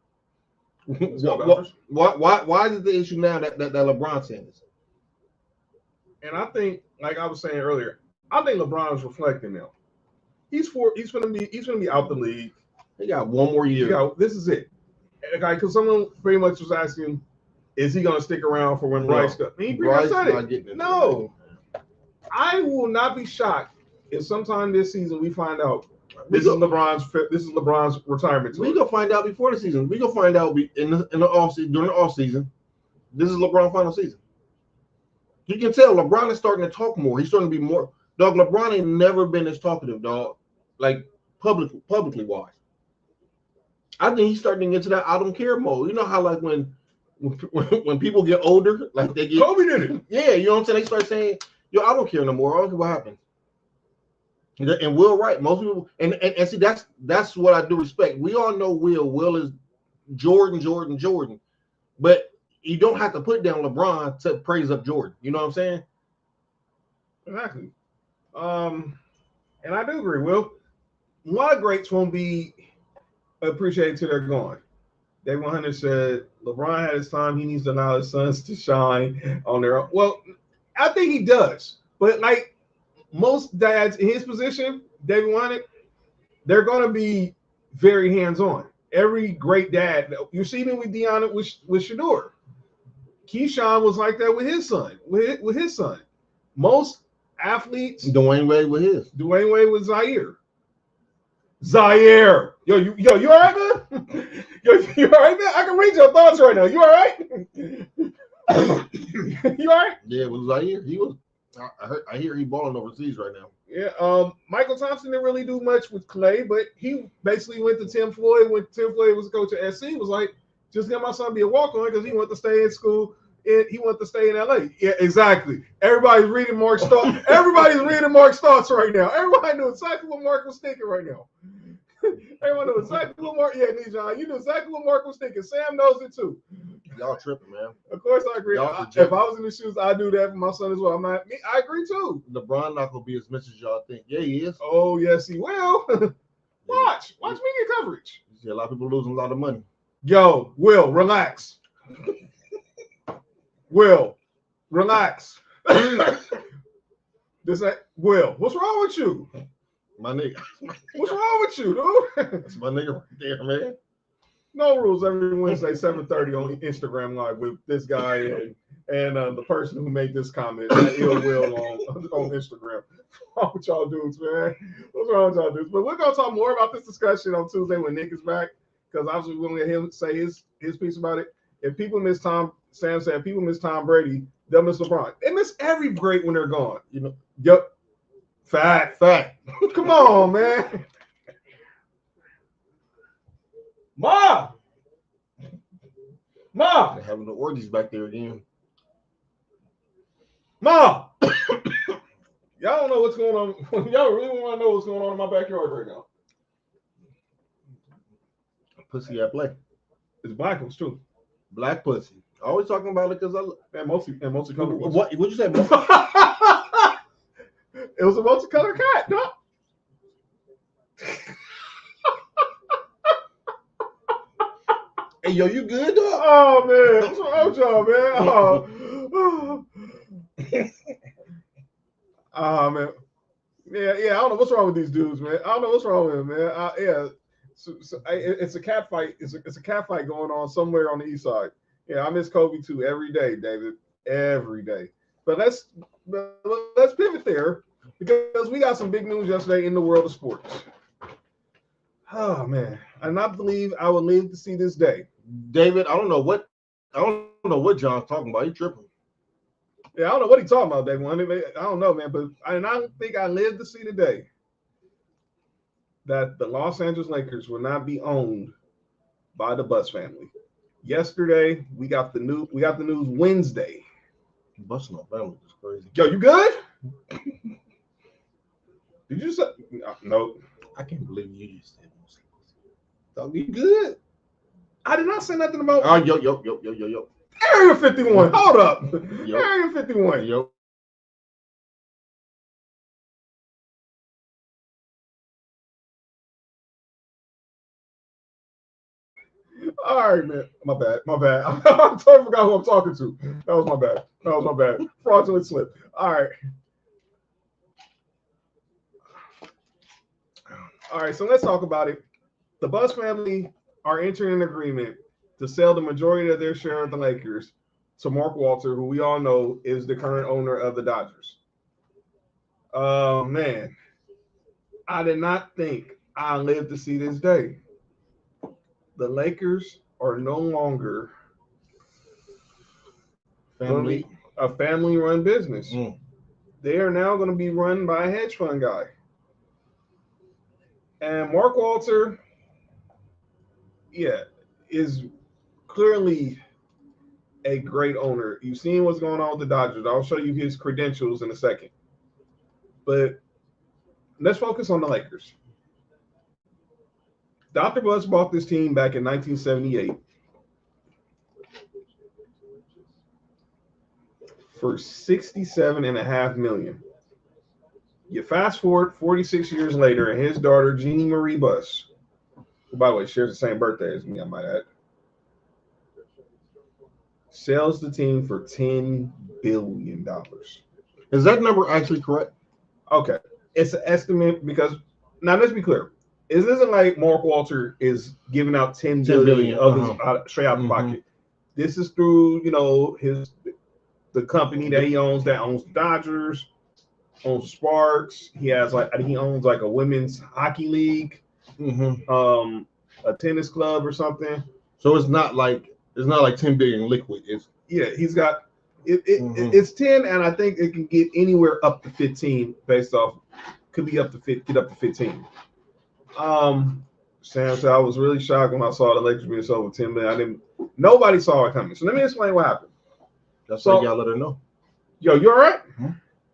Why is it the issue now that LeBron said this? And I think, like I was saying earlier, I think LeBron is reflecting now. He's gonna be out the league. He got one more year. This is it. Because someone pretty much was asking, is he gonna stick around for when Bryce goes? He pretty much said it. No, I will not be shocked if sometime this season we find out this is LeBron's retirement tour. We gonna find out before the season. We gonna find out in the off season, during the off season. This is LeBron's final season. You can tell LeBron is starting to talk more. He's starting to be more. Dog, LeBron ain't never been as talkative, dog. Like publicly wise. I think he's starting to get to that I don't care mode. You know how like when people get older, like they get Kobe did it. Yeah, you know what I'm saying? They start saying, yo, I don't care no more. I don't care what happened. And Will Wright, most people and see that's what I do respect. We all know Will. Will is Jordan. But you don't have to put down LeBron to praise up Jordan. You know what I'm saying? Exactly. And I do agree, Will. A lot of greats won't be appreciated till they're gone. Dave 100 said LeBron had his time. He needs to allow his sons to shine on their own. Well, I think he does. But like most dads in his position, David 100, they're going to be very hands-on. Every great dad, you see me with Deanna, with Shador. Keyshawn was like that with his son. With his son. Most athletes. Dwayne Wade with his. Dwayne Wade with Zaire. Yo, you all right, man? You all right, man? I can read your thoughts right now. You all right? You all right? Yeah, it was Zaire. He was. I hear he balling overseas right now. Yeah. Michael Thompson didn't really do much with Clay, but he basically went to Tim Floyd when Tim Floyd was coach at SC. Was like, just let my son be a walk-on because he wanted to stay in school. He wanted to stay in LA. Yeah, exactly. Everybody's reading Mark's thoughts. Everybody's reading Mark's thoughts right now. Everybody knew exactly what Mark was thinking right now. Everyone knows exactly what Mark. Yeah, Nijon, you knew exactly what Mark was thinking. Sam knows it too. Y'all tripping, man. Of course, I agree. If I was in the shoes, I'd do that for my son as well. I agree too. LeBron not gonna be as much as y'all think. Yeah, he is. Oh yes, he will. Watch media coverage. You see a lot of people losing a lot of money. Yo, Will, relax. Will, relax. Will, what's wrong with you? My nigga. What's wrong with you, dude? That's my nigga right there, man. No rules every Wednesday, 7:30 on Instagram Live with this guy and the person who made this comment, Ill Will on Instagram. What's wrong with y'all dudes, man? What's wrong with y'all dudes? But we're gonna talk more about this discussion on Tuesday when Nick is back, because obviously we're gonna let him say his piece about it. If people miss Sam said if people miss Tom Brady, they'll miss LeBron. They miss every great when they're gone. You know. Yep. Fact. Come on, man. Ma. They're having the orgies back there again. Ma. Y'all don't know what's going on. Y'all really want to know what's going on in my backyard right now. Pussy at play. It's black ones too. Black pussy. Always talking about it because and mostly colored ones. What you say? It was a multicolored cat, no? Hey, yo, you good, dog? Oh man, what's wrong with y'all, man? Oh man. Yeah. I don't know what's wrong with these dudes, man. I don't know what's wrong with them, man. It's a cat fight. It's a cat fight going on somewhere on the east side. Yeah, I miss Kobe too every day, David. Every day. But let's pivot there because we got some big news yesterday in the world of sports. Oh man, I not believe I will live to see this day. David, I don't know what John's talking about. He tripping. Yeah, I don't know what he's talking about, David. I don't know, man, but I don't think I live to see the day that the Los Angeles Lakers will not be owned by the Buss family. Yesterday, we got the news Wednesday. Busting up family is crazy. Yo, you good? Did you say no? I can't believe you just said Dog, you good? I did not say nothing about. Oh, yo. Area 51. Hold up. Yo. Area 51. Yo. All right, man. My bad. I totally forgot who I'm talking to. That was my bad. Fraudulent slip. All right, so let's talk about it. The Buss family are entering an agreement to sell the majority of their share of the Lakers to Mark Walter, who we all know is the current owner of the Dodgers. Oh, man. I did not think I'd live to see this day. The Lakers are no longer a family-run business. They are now going to be run by a hedge fund guy. And Mark Walter, is clearly a great owner. You've seen what's going on with the Dodgers. I'll show you his credentials in a second. But let's focus on the Lakers. Dr. Butts bought this team back in 1978 for $67.5 million. You fast forward 46 years later, and his daughter, Jeannie Marie Buss, who, by the way, shares the same birthday as me, I might add, sells the team for $10 billion. Is that number actually correct? Okay. It's an estimate because, now let's be clear. It isn't like Mark Walter is giving out $10 billion straight out the pocket. This is through, the company that he owns that owns the Dodgers, owns Sparks. He owns like a women's hockey league, a tennis club or something. So it's not like 10 billion liquid. He's got it's 10, and I think it can get anywhere up to 15 based off. Could be up to 15. Sam said I was really shocked when I saw the Lakers being sold for $10 million. Nobody saw it coming. So let me explain what happened. That's why y'all let her know. Yo, you all right?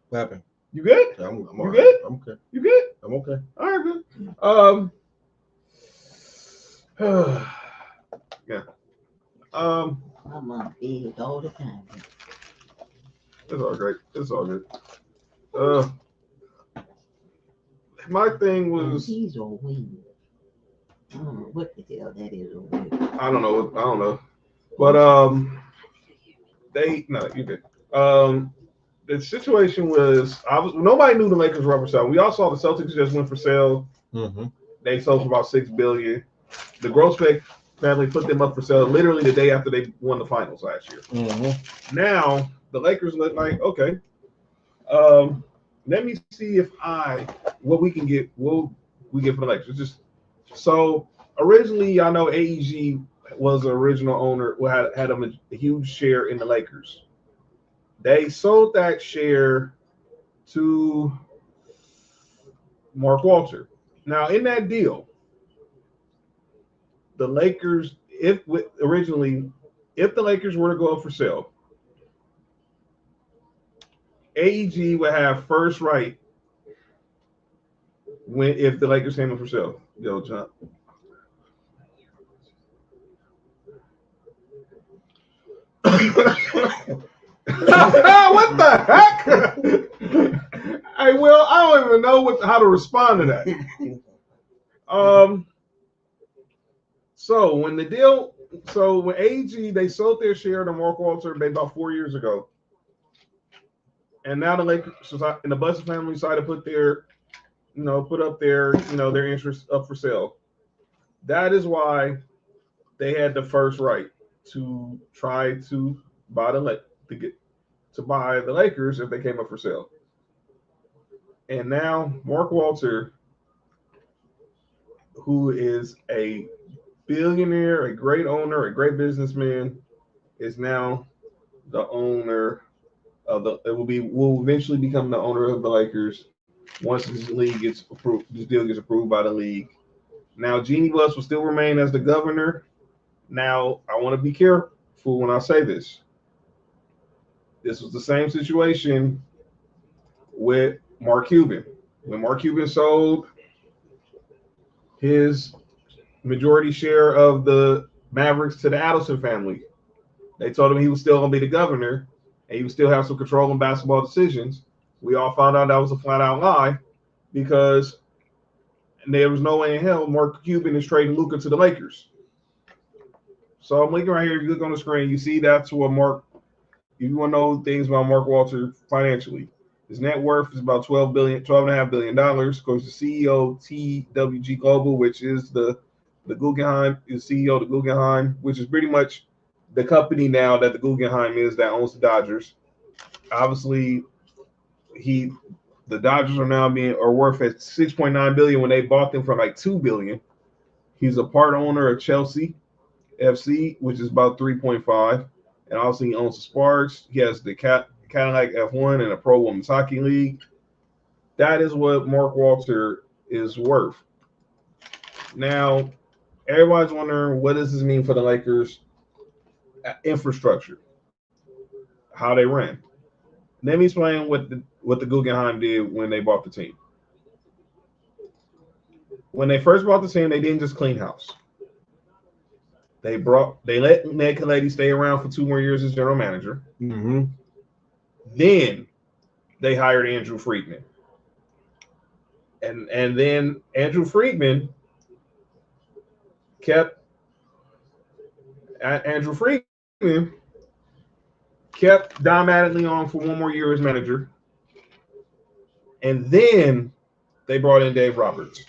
What happened? You good? Yeah, I'm you all good? Right. I'm okay. You good? I'm okay. All right, good. Yeah. I'm on bed all the time. It's all great. It's all good. My thing was. He's a wing. I don't know what the hell that is. I don't know. But you did. The situation was nobody knew the Lakers were up for sale. We all saw the Celtics just went for sale. They sold for about $6 billion. The Grossbeck family put them up for sale literally the day after they won the finals last year. Now the Lakers look like okay. Let me see what we can get. What we get for the Lakers. Just so originally, I know AEG was the original owner. Had a huge share in the Lakers. They sold that share to Mark Walter. Now, in that deal, the Lakers, if the Lakers were to go up for sale, AEG would have first right if the Lakers came up for sale. Yo, John. What the heck? Hey, Will, I don't even know how to respond to that. So when AEG, they sold their share to Mark Walter about 4 years ago. And now the Lakers and the Buss family decided to put up their interest up for sale. That is why they had the first right to try to buy the Lakers if they came up for sale. And now Mark Walter, who is a billionaire, a great owner, a great businessman, is now the owner of will eventually become the owner of the Lakers once this deal gets approved by the league. Now Jeannie Buss will still remain as the governor. Now I want to be careful when I say this. This was the same situation with Mark Cuban. When Mark Cuban sold his majority share of the Mavericks to the Adelson family, they told him he was still going to be the governor and he would still have some control on basketball decisions. We all found out that was a flat-out lie because there was no way in hell Mark Cuban is trading Luka to the Lakers. So I'm looking right here. If you look on the screen, you see that's what if you want to know things about Mark Walter financially, his net worth is about $12.5 billion. Of course, the CEO TWG Global, which is the Guggenheim, is CEO of the Guggenheim, which is pretty much the company now that the Guggenheim is that owns the Dodgers. Obviously, the Dodgers are worth at $6.9 billion when they bought them for like $2 billion. He's a part owner of Chelsea FC, which is about 3.5, and also he owns the Sparks. He has the Cadillac F1 and a Pro Women's Hockey League. That is what Mark Walter is worth. Now, Everybody's wondering what does this mean for the Lakers' infrastructure, how they ran. Let me explain what the Guggenheim did when they bought the team. When they first bought the team, they didn't just clean house. They let Ned Kalady stay around for 2 more years as general manager. Mm-hmm. Then they hired Andrew Friedman. And then Andrew Friedman kept Don Mattingly on for 1 more year as manager. And then they brought in Dave Roberts.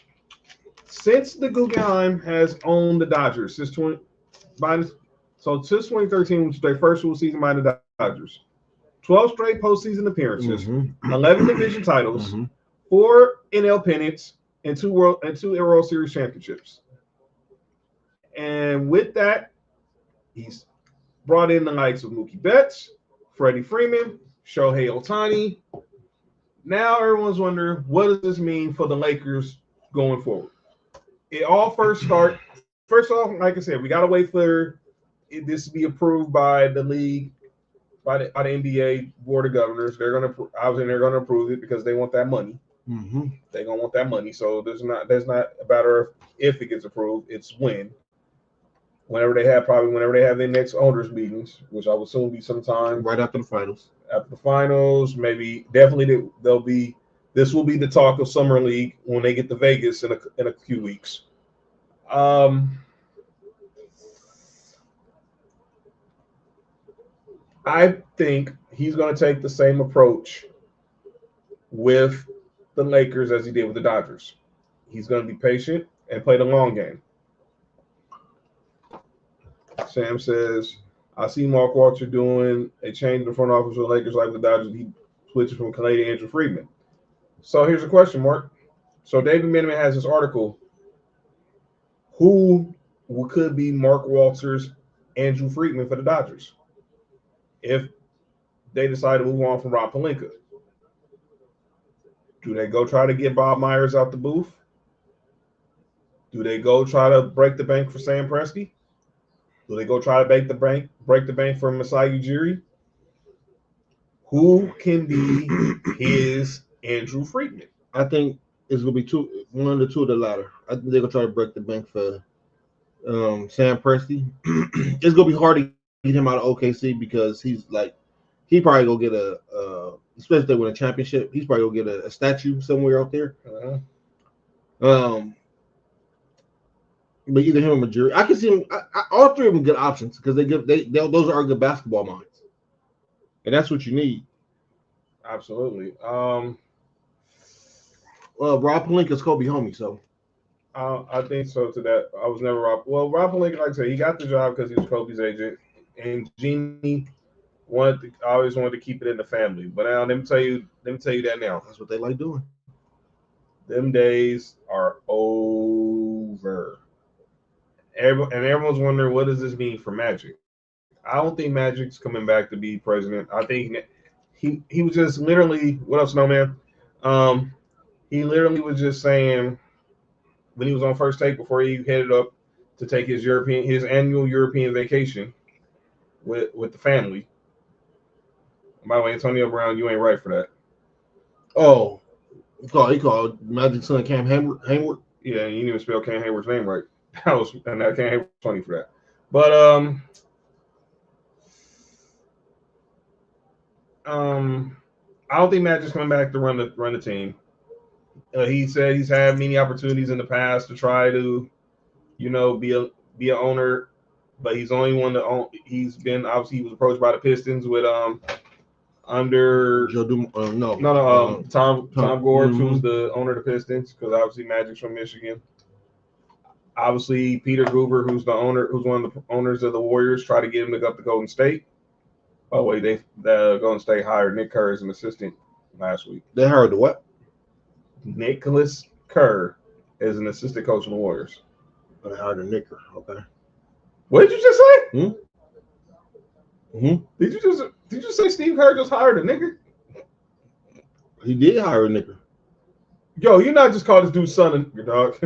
Since the Guggenheim has owned the Dodgers since 2013, which was their first full season by the Dodgers, 12 straight postseason appearances, Mm-hmm. 11 division titles, Mm-hmm. 4 NL pennants, and 2 World Series championships. And with that, he's brought in the likes of Mookie Betts, Freddie Freeman, Shohei Ohtani. Now everyone's wondering, what does this mean for the Lakers going forward? It all first off, like I said, we got to wait for this to be approved by the league, by the NBA Board of Governors. They're going to approve it because they want that money. Mm-hmm. They're going to want that money. So there's not a matter of if it gets approved, it's when. Whenever they have their next owners meetings, which I will soon be sometime Right after the finals. After the finals, maybe definitely they'll be. This will be the talk of summer league when they get to Vegas in a few weeks. I think he's going to take the same approach with the Lakers as he did with the Dodgers. He's going to be patient and play the long game. Sam says, I see Mark Walter doing a change in the front office with the Lakers like the Dodgers. He switches from Kalady to Andrew Friedman. So here's a question, Mark. So David Miniman has this article. Who could be Mark Walter's Andrew Friedman for the Dodgers if they decide to move on from Rob Pelinka? Do they go try to get Bob Myers out the booth? Do they go try to break the bank for Sam Presti? Do they go try to break the bank for Masai Ujiri? Who can be his Andrew Friedman? I think it's gonna be one of the two of the latter. I think they're gonna try to break the bank for Sam Presti. It's gonna be hard to get him out of OKC because he probably gonna get especially if they win a championship, he's probably gonna get a statue somewhere out there. Uh-huh. But either him or Ujiri, I can see him. All three of them good options because those are good basketball minds, and that's what you need. Absolutely. Rob Pelinka's Kobe homie, so I think so. To that, I was never Rob. Well, Rob Pelinka, like I said, he got the job because he was Kobe's agent, and Jeannie always wanted to keep it in the family. But now, let me tell you that now. that's what they like doing. Them days are over. And everyone's wondering, what does this mean for Magic? I don't think Magic's coming back to be president. I think he was just literally, what up, Snowman? He literally was just saying when he was on First Take before he headed up to take his annual European vacation with the family. By the way, Antonio Brown, you ain't right for that. Oh, he called Magic's son Cam Hayward. Yeah, you didn't even spell Cam Hayward's name right. That Cam Hayward's funny for that. But I don't think Magic's coming back to run the team. He said he's had many opportunities in the past to try to, be an owner, but he's only one to own. He's been obviously he was approached by the Pistons with under Joe Tom Gord, mm-hmm. who's the owner of the Pistons, because obviously Magic's from Michigan. Obviously, Peter Guber, who's one of the owners of the Warriors, tried to get him to go up to Golden State. By the way, the Golden State hired Nick Kerr as an assistant last week. They hired the what? Nicholas Kerr as an assistant coach of the Warriors. They hired a Nicker. Okay. What did you just say? Mm-hmm. Did you say Steve Kerr just hired a nigger? He did hire a nigger. Yo, you're not just called this dude's son, your dog.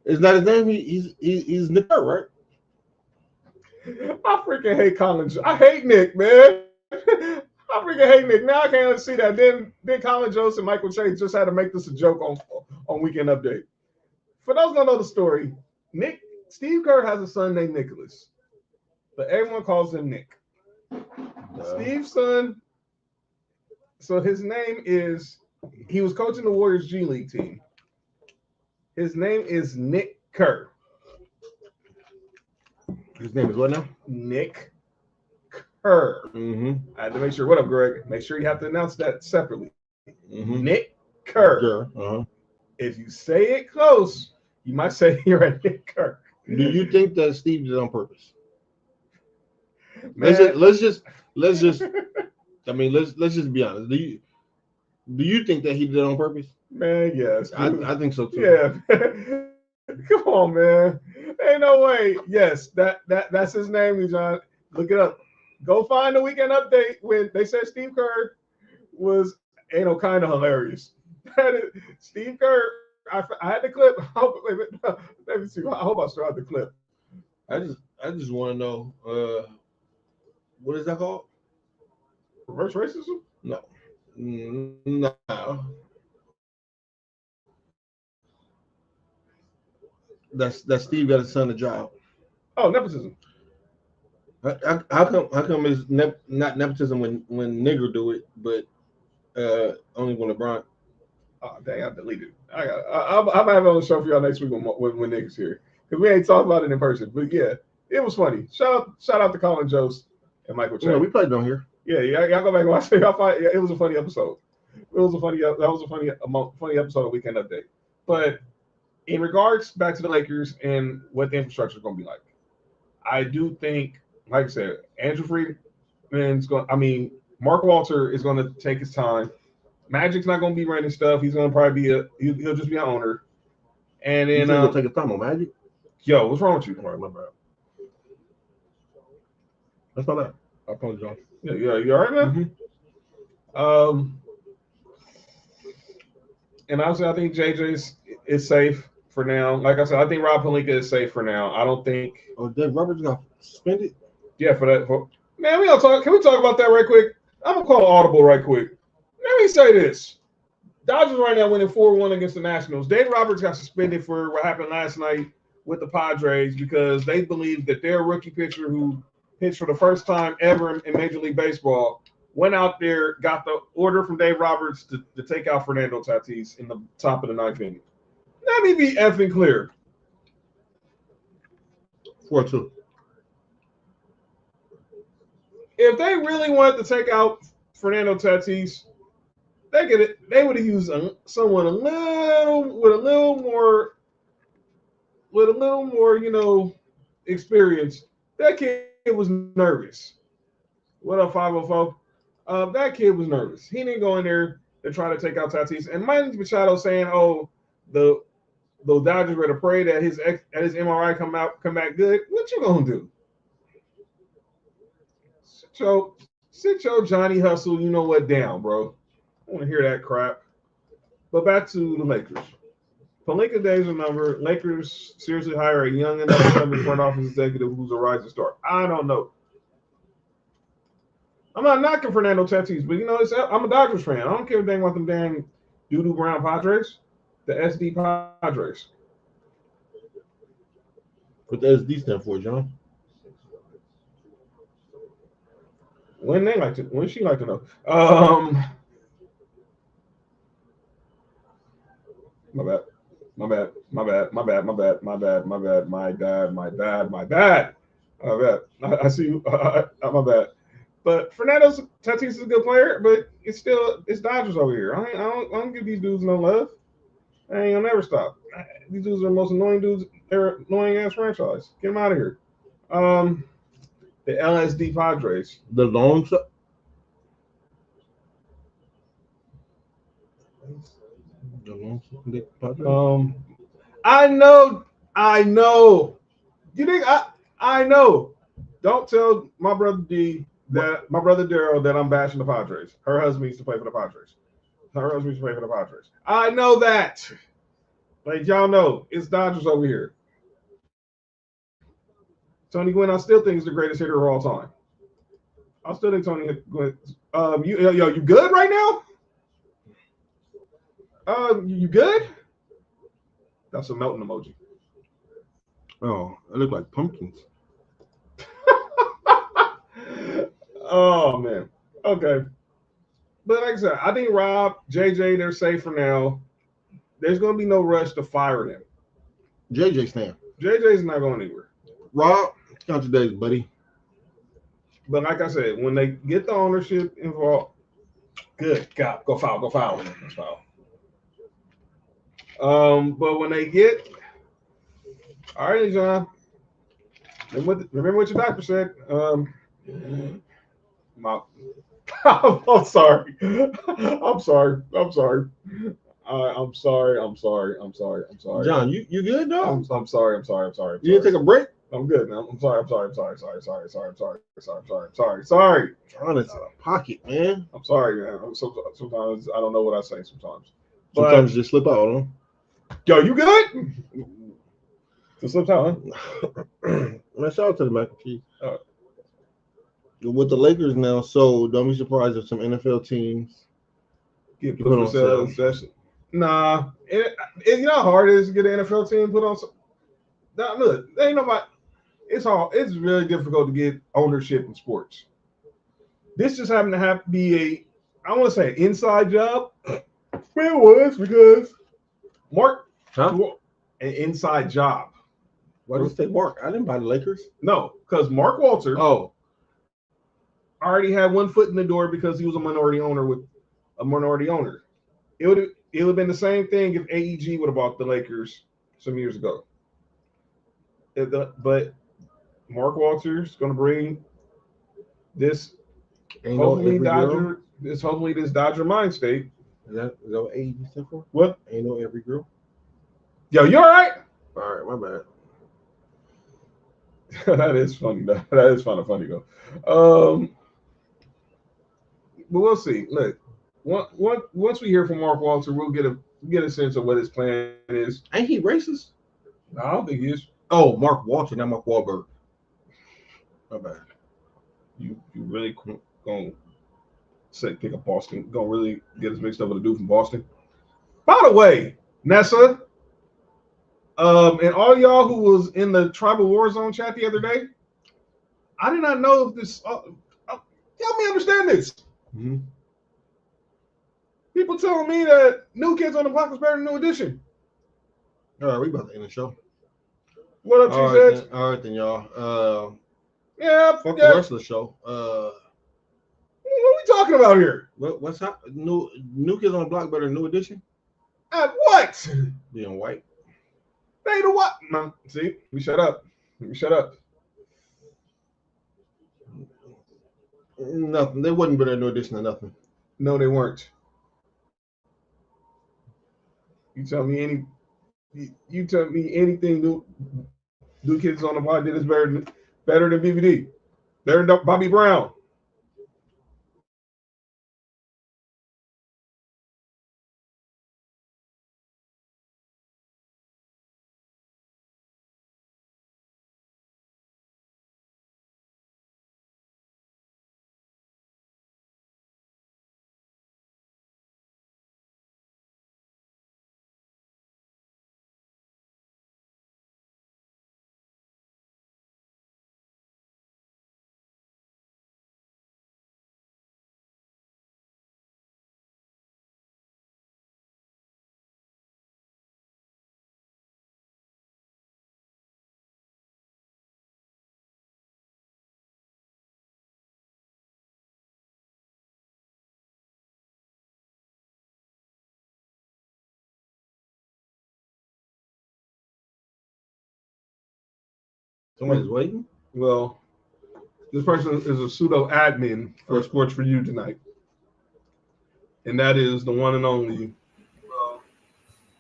Is that his name? He's Nick Kerr, right? I freaking hate Colin. I hate Nick, man. I freaking hate Nick. Now I can't see that. Then Colin Jost and Michael Chase just had to make this a joke on Weekend Update. For those who don't know the story, Steve Kerr has a son named Nicholas, but everyone calls him Nick. Steve's son. So his name is. He was coaching the Warriors G League team. His name is Nick Kerr. His name is what now? Nick Kerr. Mm-hmm. I had to make sure. What up, Greg? Make sure you have to announce that separately. Mm-hmm. Nick Kerr. Uh-huh. If you say it close, you might say you're a Nick Kerr. Do you think that Steve did it on purpose? Man. Let's just. I mean, let's just be honest. Do you think that he did it on purpose? Man, yes. I think so too. Yeah. Come on, man. Ain't no way. Yes, that's his name, John. Look it up. Go find the Weekend Update when they said Steve Kerr was kind of hilarious. Steve Kerr. I had the clip. Let me see. I hope I still have the clip. I just want to know what is that called? Reverse racism? No. No. That's Steve got his son a job. Oh, nepotism. How come it's not nepotism when nigger do it, but only when LeBron? Oh dang, I deleted it. I might have it on the show for y'all next week when niggas here, because we ain't talked about it in person. But yeah, it was funny. Shout out to Colin Jost and Michael Chase. Yeah, we played on here. Yeah, y'all go back and watch it. It was a funny episode. That was a funny episode of Weekend Update. But in regards back to the Lakers and what the infrastructure is going to be like, I do think, like I said, Andrew Friedman's going. I mean, Mark Walter is going to take his time. Magic's not going to be running stuff. He's going to probably be he'll just be an owner. And then he'll take his time on Magic. Yo, what's wrong with you? All right, my bad. That's not that. I apologize. Yeah, you all right, man? Mm-hmm. And obviously, I think JJ is safe for now. Like I said, I think Rob Pelinka is safe for now. I don't think. Oh, Dave Roberts got suspended. Yeah, for that. Man, Can we talk about that right quick? I'm gonna call audible right quick. Let me say this: Dodgers right now winning 4-1 against the Nationals. Dave Roberts got suspended for what happened last night with the Padres because they believe that their rookie pitcher who pitched for the first time ever in Major League Baseball went out there, got the order from Dave Roberts to take out Fernando Tatis in the top of the ninth inning. Let me be effing clear. 4-2. If they really wanted to take out Fernando Tatis, they would have used someone with a little more, experience. That kid was nervous. What up, 504? That kid was nervous. He didn't go in there to try to take out Tatis. And Mike Machado saying, "Oh, the Dodgers were to pray that his MRI come back good." What you gonna do? Sit your Johnny Hustle, you know what, down, bro. I want to hear that crap. But back to the Lakers. Pelinka days are numbered. Lakers seriously hire a young and up-and-coming front office executive who's a rising star. I don't know. I'm not knocking Fernando Tatis, but I'm a Dodgers fan. I don't care a dang about them damn doo-doo brown Padres, the SD Padres. What the SD stand for, John? When she like to know. My bad. I see you. My bad. But Fernando Tatis is a good player, but it's Dodgers over here. I don't give these dudes no love. I ain't gonna never stop. These dudes are the most annoying dudes. They're annoying ass franchise. Get them out of here. The LSD Padres. The long shot. I know. You think I know. Don't tell my brother my brother Daryl that I'm bashing the Padres. Her husband used to play for the Padres. I know that. Like y'all know, it's Dodgers over here. Tony Gwynn, I still think is the greatest hitter of all time. I still think Tony Gwynn. You good right now? You good? That's a melting emoji. Oh, it look like pumpkins. Oh man. Okay. But like I said, I think Rob, JJ, they're safe for now. There's going to be no rush to fire them. JJ's staying. JJ's not going anywhere. Rob, count your days, buddy. But like I said, when they get the ownership involved, good God, go foul. That's foul. But when they get, all right, John. Remember what your doctor said. I'm sorry. I'm sorry. John, you good, dog? I'm sorry. You didn't take a break? I'm good now. I'm sorry. Sorry. John is out of pocket, man. I'm sorry, man. Sometimes I don't know what I say sometimes. Sometimes you just slip out, huh? Yo, you good? Just slipped out, huh? Man, shout out to the Mac and Cheese. With the Lakers now, so don't be surprised if some NFL teams get put on session. Nah, you know how hard it is to get an NFL team put on. Nah, look, ain't nobody. It's really difficult to get ownership in sports. This just happened to have to be I want to say an inside job. Well, it was because Mark, an inside job. Why did you say Mark? I didn't buy the Lakers. No, because Mark Walter. Already had one foot in the door because he was a minority owner with a minority owner. It would have been the same thing if AEG would have bought the Lakers some years ago. But Mark Walter's going to bring this hopefully this Dodger mind state. Is that what AEG stood for? What? Ain't no every girl. Yo, you all right? All right, my bad. That is funny. That is kind of funny though. But we'll see. Look, once we hear from Mark Walter, we'll get a sense of what his plan is. Ain't he racist? No, I don't think he is. Oh, Mark Walter, not Mark Wahlberg. My bad. You really gonna pick up Boston? Gonna really get us mixed up with a dude from Boston? By the way, Nessa, and all y'all who was in the Tribal War Zone chat the other day, I did not know if this. Help me understand this. Mm-hmm. People telling me that New Kids on the Block was better than New Edition. All right, we about to end the show. What up, T-Sets? All right, then, y'all. Fuck the rest of the show. What are we talking about here? What's up? New Kids on the Block better than New Edition? At what? Being white. They the what? No, see, we shut up. Nothing. They wasn't better than New Edition or nothing. No, they weren't. You tell me anything New Kids on the Block did is better than BBD. Better than Bobby Brown. Somebody's waiting? Well, this person is a pseudo admin for Sports for You tonight. And that is the one and only.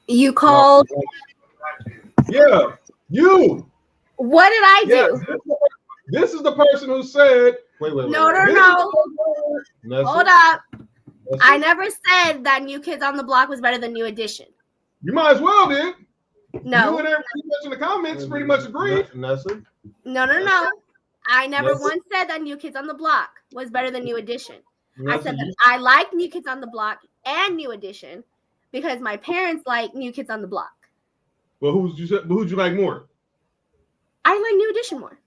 You called? Yeah, you. What did I do? This is the person who said. Wait. No. Hold up. I never said that New Kids on the Block was better than New Edition. You might as well, dude. No. You and everybody pretty much in the comments pretty much agreed. Nothing. No. I never Yes. once said that New Kids on the Block was better than New Edition. I said that Nothing. I like New Kids on the Block and New Edition because my parents like New Kids on the Block. Well, who'd you like more? I like New Edition more.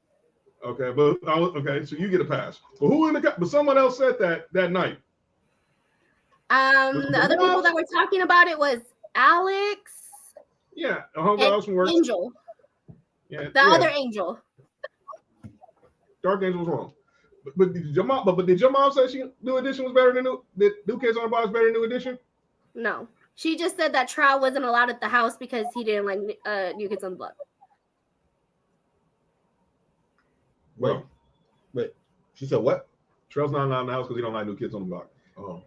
Okay, but okay, so you get a pass. But someone else said that night. The other people that were talking about it was Alex. Yeah, a homegirl else from work. Angel. Yeah, The other Angel. Dark Angel was wrong. But did your mom say New Edition was better than New Kids on the Block was better than New Edition? No. She just said that Trow wasn't allowed at the house because he didn't like New Kids on the Block. Wait. She said what? Trell's not allowed in the house because he don't like New Kids on the Block. Oh,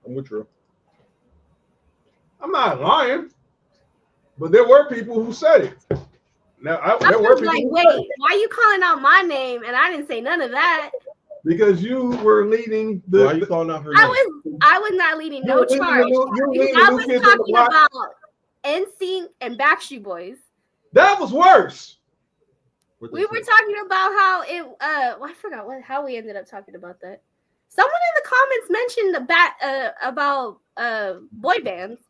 I'm with Trell. I'm not lying, but there were people who said it. Now, I there were was people like, who wait, said it why are you calling out my name? And I didn't say none of that. because you were leading Why are you calling out her name? I was not leading no You're charge. leading I New was Kids on the talking Block. about NSYNC and Backstreet Boys. That was worse. We were talking about how it. I forgot how we ended up talking about that. Someone in the comments mentioned about boy bands.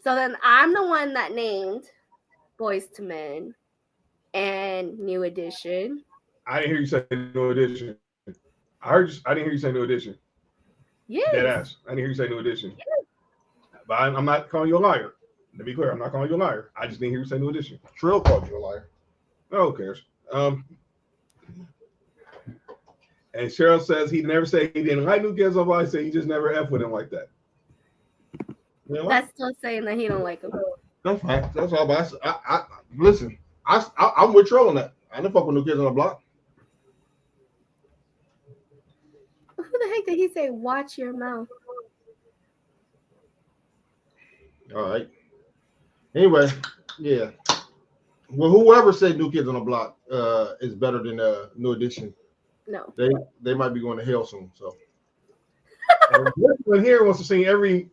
So then I'm the one that named Boys to Men and New Edition. I didn't hear you say New Edition. I didn't hear you say New Edition. Yes. Dead ass. I didn't hear you say New Edition. Yes. But I'm not calling you a liar. To be clear, I'm not calling you a liar. I just didn't hear you say New Edition. Trill called you a liar. Oh, who cares? And Cheryl says he never said he didn't like New Kids on the Block. He said he just never F with him like that. That's still saying that he don't like him. That's fine. That's all. But I listen. I'm with Trill on that. I don't fuck with New Kids on the Block. Who the heck did he say? Watch your mouth. All right. Anyway, yeah. Well, whoever said New Kids on the Block is better than New Edition. No. They might be going to hell soon. So. Everyone here wants to sing every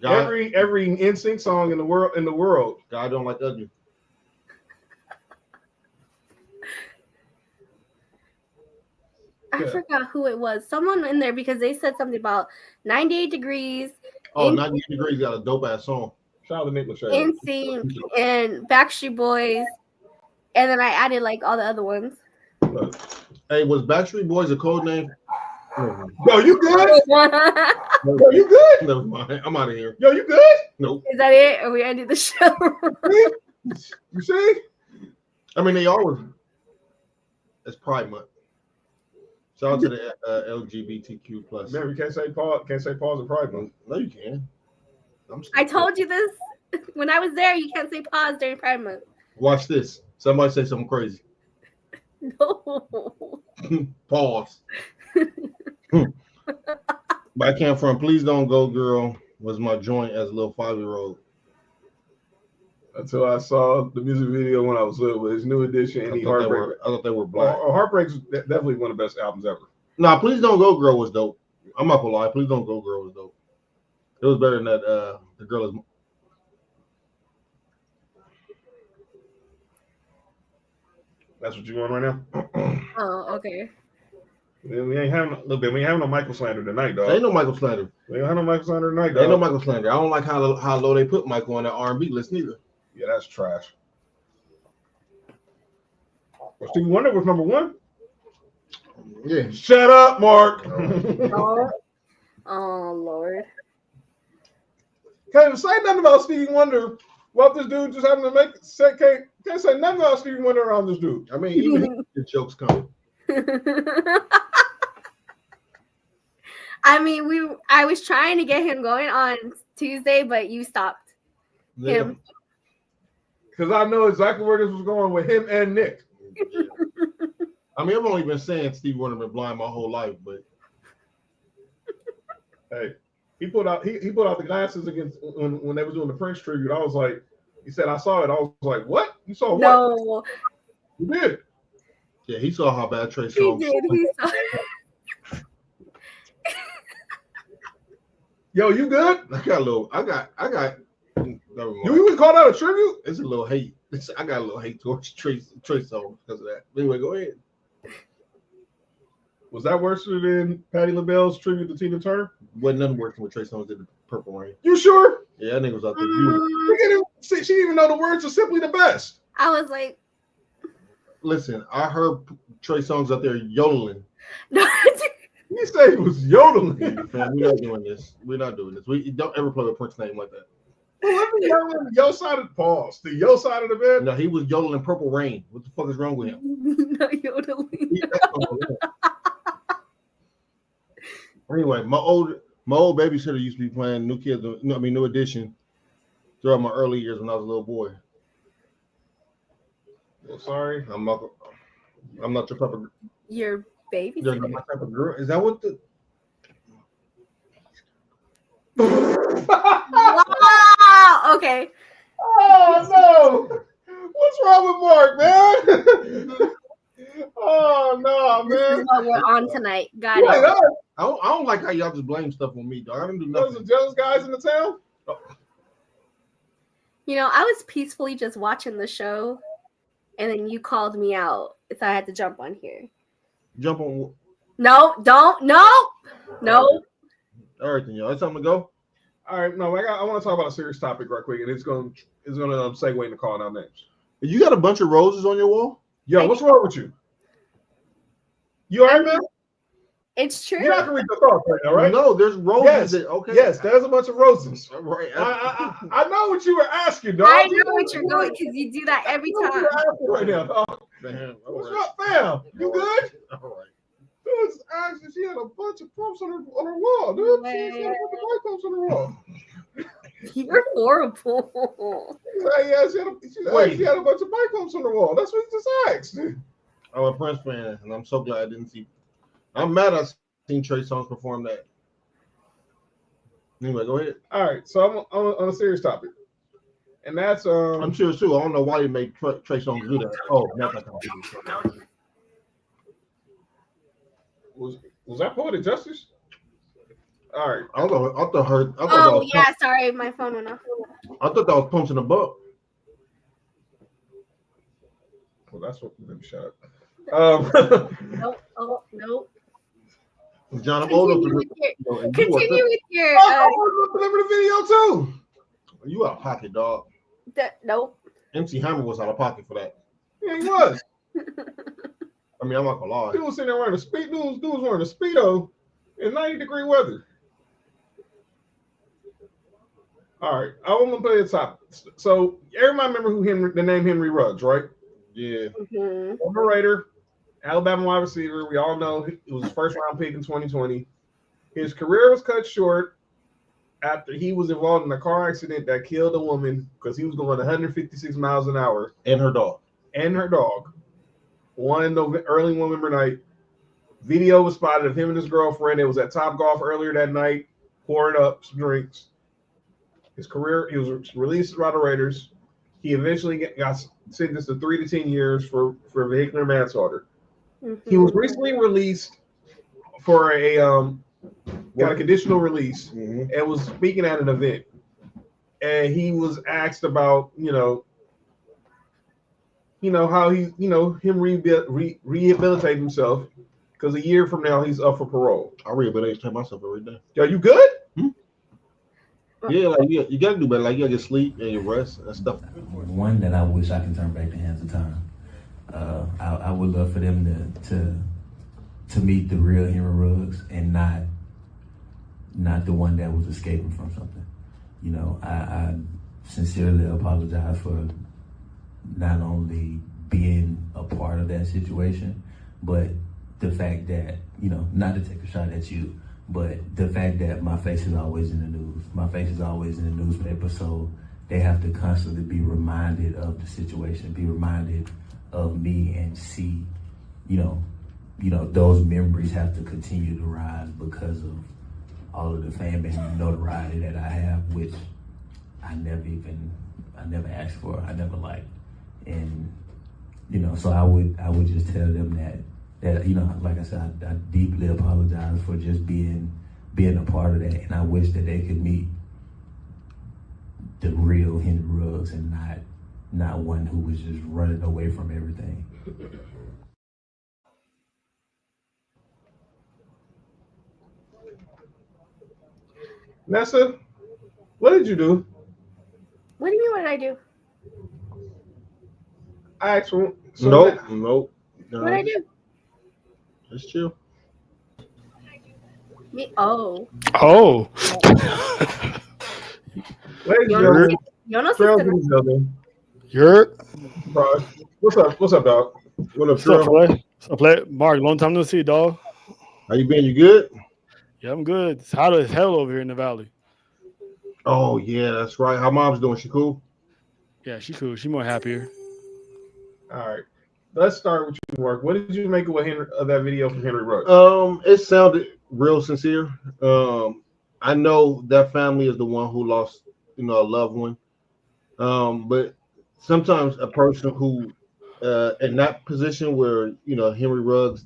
NSYNC song in the world. God don't like ugly. I forgot who it was. Someone in there because they said something about 98 Degrees. Oh, 98 Degrees got a dope ass song. Shout out to Nick Lachey. NSYNC and Backstreet Boys. And then I added like all the other ones. Hey, was Backstreet Boys a code name? Yo, you good? Yo, you good? Never mind. I'm out of here. Yo, you good? Nope. Is that it? Or we ended the show? You see? I mean, they always. It's Pride Month. Shout out to the LGBTQ plus. Man, we can't say pause in Pride Month. No, you can. I told you this when I was there. You can't say pause during Pride Month. Watch this. Somebody say something crazy. No. Pause. But I can't front. Please don't go, girl. Was my joint as a little 5-year-old. Until I saw the music video when I was little with his New Edition and Heartbreak. I thought they were black. Heartbreak's definitely one of the best albums ever. Nah, Please Don't Go, Girl was dope. I'm not gonna lie. Please Don't Go, Girl was dope. It was better than that. The girl is. That's what you want right now? Oh, okay. We ain't having no Michael slander tonight, dog. Ain't no Michael slander. We ain't have no Michael slander tonight, dog. Ain't no Michael slander. I don't like how low they put Michael on that R&B list neither. Yeah, that's trash. Well, Stevie Wonder was number 1. Yeah. Shut up, Mark. Oh Lord. Can't say nothing about Stevie Wonder. What this dude just having to can't say nothing about Stevie Wonder around this dude. I mean, even the jokes coming. I mean, I was trying to get him going on Tuesday, but you stopped him. Because I know exactly where this was going with him and Nick. I mean, I've only been saying Stevie Wonder been blind my whole life, but hey, he put out the glasses against when they was doing the Prince tribute. I was like, he said, I saw it. I was like, what? You saw what? No. You did. Yeah, he saw how bad Trey Songz. He did. He saw it. Yo, you good? I got You even call that a tribute? It's a little hate. I got a little hate towards Trey Songz because of that. Anyway, go ahead. Was that worse than Patti LaBelle's tribute to Tina Turner? Wasn't nothing worse than what Trey Songz did to Purple Rain. You sure? Yeah, that nigga was out there. She didn't even know the words are simply the best. I was like, listen, I heard Trey Songz out there yodeling. no. You say he was yodeling. Man, we're not doing this. We're not doing this. We don't ever play a Prince name like that. Let me yodeling your side of the pause. The your side of the bed. No, he was yodeling Purple Rain. What the fuck is wrong with him? No yodeling. Anyway, my old babysitter used to be playing New Edition throughout my early years when I was a little boy. Well, sorry, I'm not your type of. Your baby. You're not my type of girl. Is that what the? Wow. Okay. Oh no! What's wrong with Mark, man? Oh no, This man! is what we're on tonight. Got Wait it. up. I don't like how y'all just blame stuff on me, dog. I didn't do Those nothing. are jealous guys in the town. You know, I was peacefully just watching the show, and then you called me out, so I had to jump on here. Jump on No, don't. No. everything, y'all. It's time to go. All right, no, I want to talk about a serious topic right quick, and it's gonna segue into calling out names. You got a bunch of roses on your wall? Yo, what's wrong with you? You all right, man? It's true. You're not gonna read the thoughts right now, right? No, there's roses. Yes. Okay. Yes, there's a bunch of roses. Right. I know what you were asking, dog. I know what you're going because you do that every I know what time. you're asking right now, dog. Man, What's all right. up, fam? You good? All right. Dude's actually, she had a bunch of pumps on her wall, dude. She had a bunch of light pumps on her wall. You're horrible. Yeah, she had a bunch of bike pumps on her wall. That's what he just asked. I'm a Prince fan, and I'm so glad I didn't see. I'm mad I seen Trey Songz perform that. Anyway, go ahead. All right, so I'm on a serious topic, and that's I'm serious too. I don't know why you made Trey Songz do that. Oh, not that kind of was that Poetic Justice? All right. I thought that Oh was yeah, sorry, my phone went off. I thought that was pumps in the butt. Well, that's what let me shut up. Nope. Oh nope. John, I'm older than Continue with your. I was gonna deliver the video too. You out of pocket, dog. Nope. MC Hammer was out of pocket for that. Yeah, he was. I mean, I'm not gonna lie. Dude was sitting there wearing dude was wearing a Speedo in 90-degree weather. All right, I want to play the top. So everybody remember the name Henry Ruggs, right? Yeah. Mm-hmm. Former Raider, Alabama wide receiver. We all know it was his first round pick in 2020. His career was cut short after he was involved in a car accident that killed a woman because he was going 156 miles an hour. And her dog. One early November night. Video was spotted of him and his girlfriend. It was at Top Golf earlier that night, pouring up some drinks. He was released by the Raiders. He eventually got sentenced to 3 to 10 years for vehicular manslaughter. Mm-hmm. He was recently released for got a conditional release and was speaking at an event. And he was asked about, how him rehabilitate himself because a year from now he's up for parole. I rehabilitate myself every day. Are you good? Yeah, like you gotta do better. Like you gotta get sleep and your rest and stuff. One that I wish I can turn back the hands of time. I would love for them to meet the real Henry Ruggs and not the one that was escaping from something. I sincerely apologize for not only being a part of that situation, but the fact that, not to take a shot at you, but the fact that my face is always in the news. My face is always in the newspaper, so they have to constantly be reminded of the situation, be reminded of me and see, those memories have to continue to rise because of all of the fame and notoriety that I have, which I never asked for, I never liked. And, so I would just tell them that, like I said, I deeply apologize for just being a part of that, and I wish that they could meet the real Henry Ruggs and not one who was just running away from everything. Nessa, what did you do? What do you mean? What did I do? I asked for. Nope. What did I do? Just chill. Me? Oh. Oh. Ladies and gentlemen, Jonas Trail is in the building. You're. What's up? What's up, dog? What up, What's up, Trail? play? What's up, play? Mark, long time no see, dog. How you been? You good? Yeah, I'm good. It's hot as hell over here in the valley. Oh yeah, that's right. How mom's doing? She cool? Yeah, she cool. She more happier. All right. Let's start with you, Mark. What did you make of that video from Henry Ruggs? It sounded real sincere. I know that family is the one who lost, a loved one. But sometimes a person who, in that position where Henry Ruggs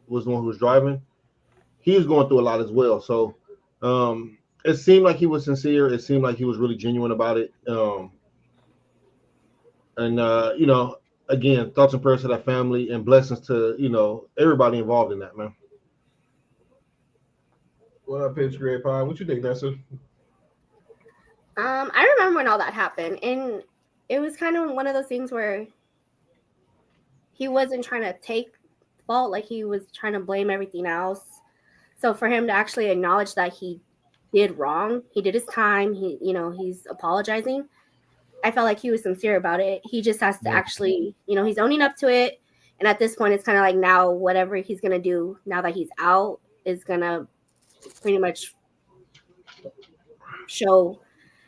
was the one who was driving, he was going through a lot as well. So, it seemed like he was sincere. It seemed like he was really genuine about it. Again, thoughts and prayers to that family and blessings to, everybody involved in that, man. What up, Pitch Great Pie? What you think, Nessa? I remember when all that happened, and it was kind of one of those things where he wasn't trying to take fault, like he was trying to blame everything else. So for him to actually acknowledge that he did wrong, he did his time, he's apologizing. I felt like he was sincere about it. He just has to actually, he's owning up to it. And at this point, it's kind of like now whatever he's going to do now that he's out is going to pretty much show